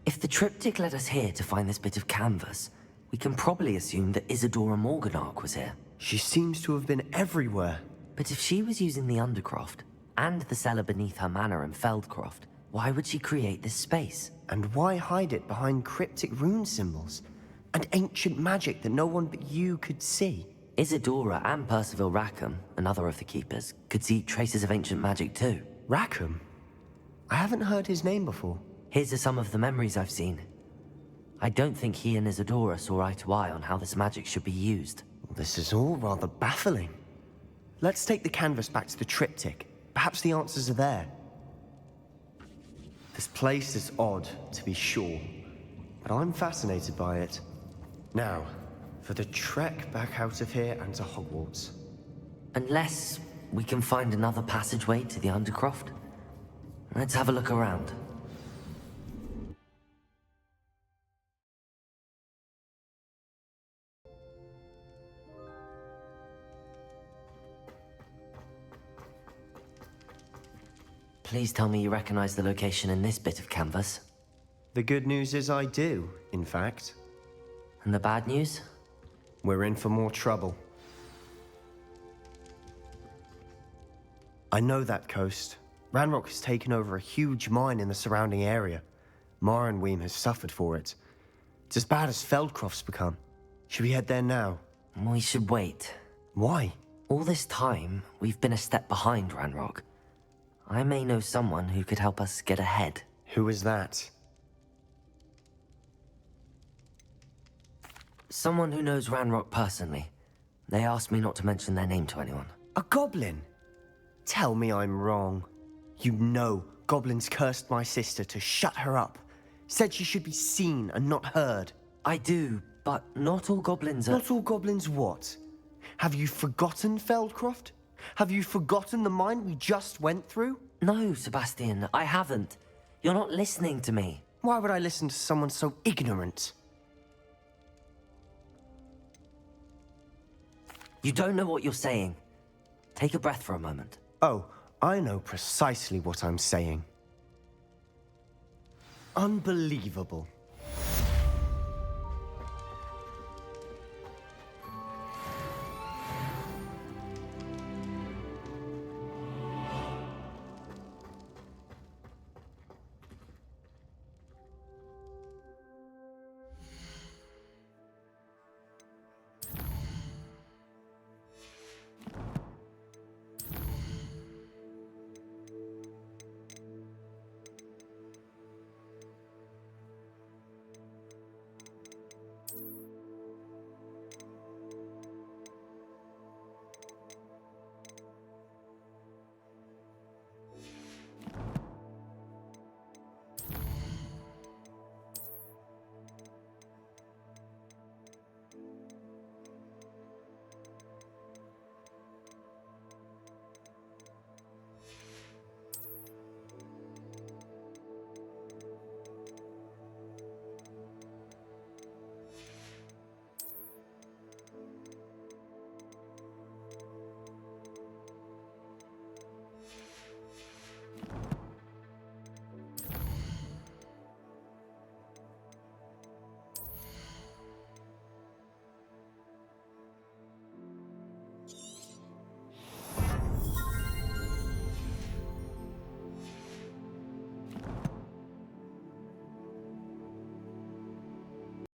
If the triptych led us here to find this bit of canvas, we can probably assume that Isadora Morganark was here. She seems to have been everywhere. But if she was using the Undercroft, and the cellar beneath her manor in Feldcroft, why would she create this space? And why hide it behind cryptic rune symbols? And ancient magic that no one but you could see? Isadora and Percival Rackham, another of the Keepers, could see traces of ancient magic too. Rackham? I haven't heard his name before. His are some of the memories I've seen. I don't think he and Isadora saw eye to eye on how this magic should be used. This is all rather baffling. Let's take the canvas back to the triptych. Perhaps the answers are there. This place is odd, to be sure, but I'm fascinated by it. Now, for the trek back out of here and to Hogwarts. Unless we can find another passageway to the Undercroft. Let's have a look around. Please tell me you recognize the location in this bit of canvas. The good news is I do, in fact. And the bad news? We're in for more trouble. I know that coast. Ranrock has taken over a huge mine in the surrounding area. Mornweem has suffered for it. It's as bad as Feldcroft's become. Should we head there now? We should wait. Why? All this time, we've been a step behind Ranrock. I may know someone who could help us get ahead. Who is that? Someone who knows Ranrock personally. They asked me not to mention their name to anyone. A goblin? Tell me I'm wrong. You know goblins cursed my sister to shut her up. Said she should be seen and not heard. I do, but not all goblins are... Not all goblins what? Have you forgotten Feldcroft? Have you forgotten the mine we just went through? No, Sebastian, I haven't. You're not listening to me. Why would I listen to someone so ignorant? You don't know what you're saying. Take a breath for a moment. Oh, I know precisely what I'm saying. Unbelievable.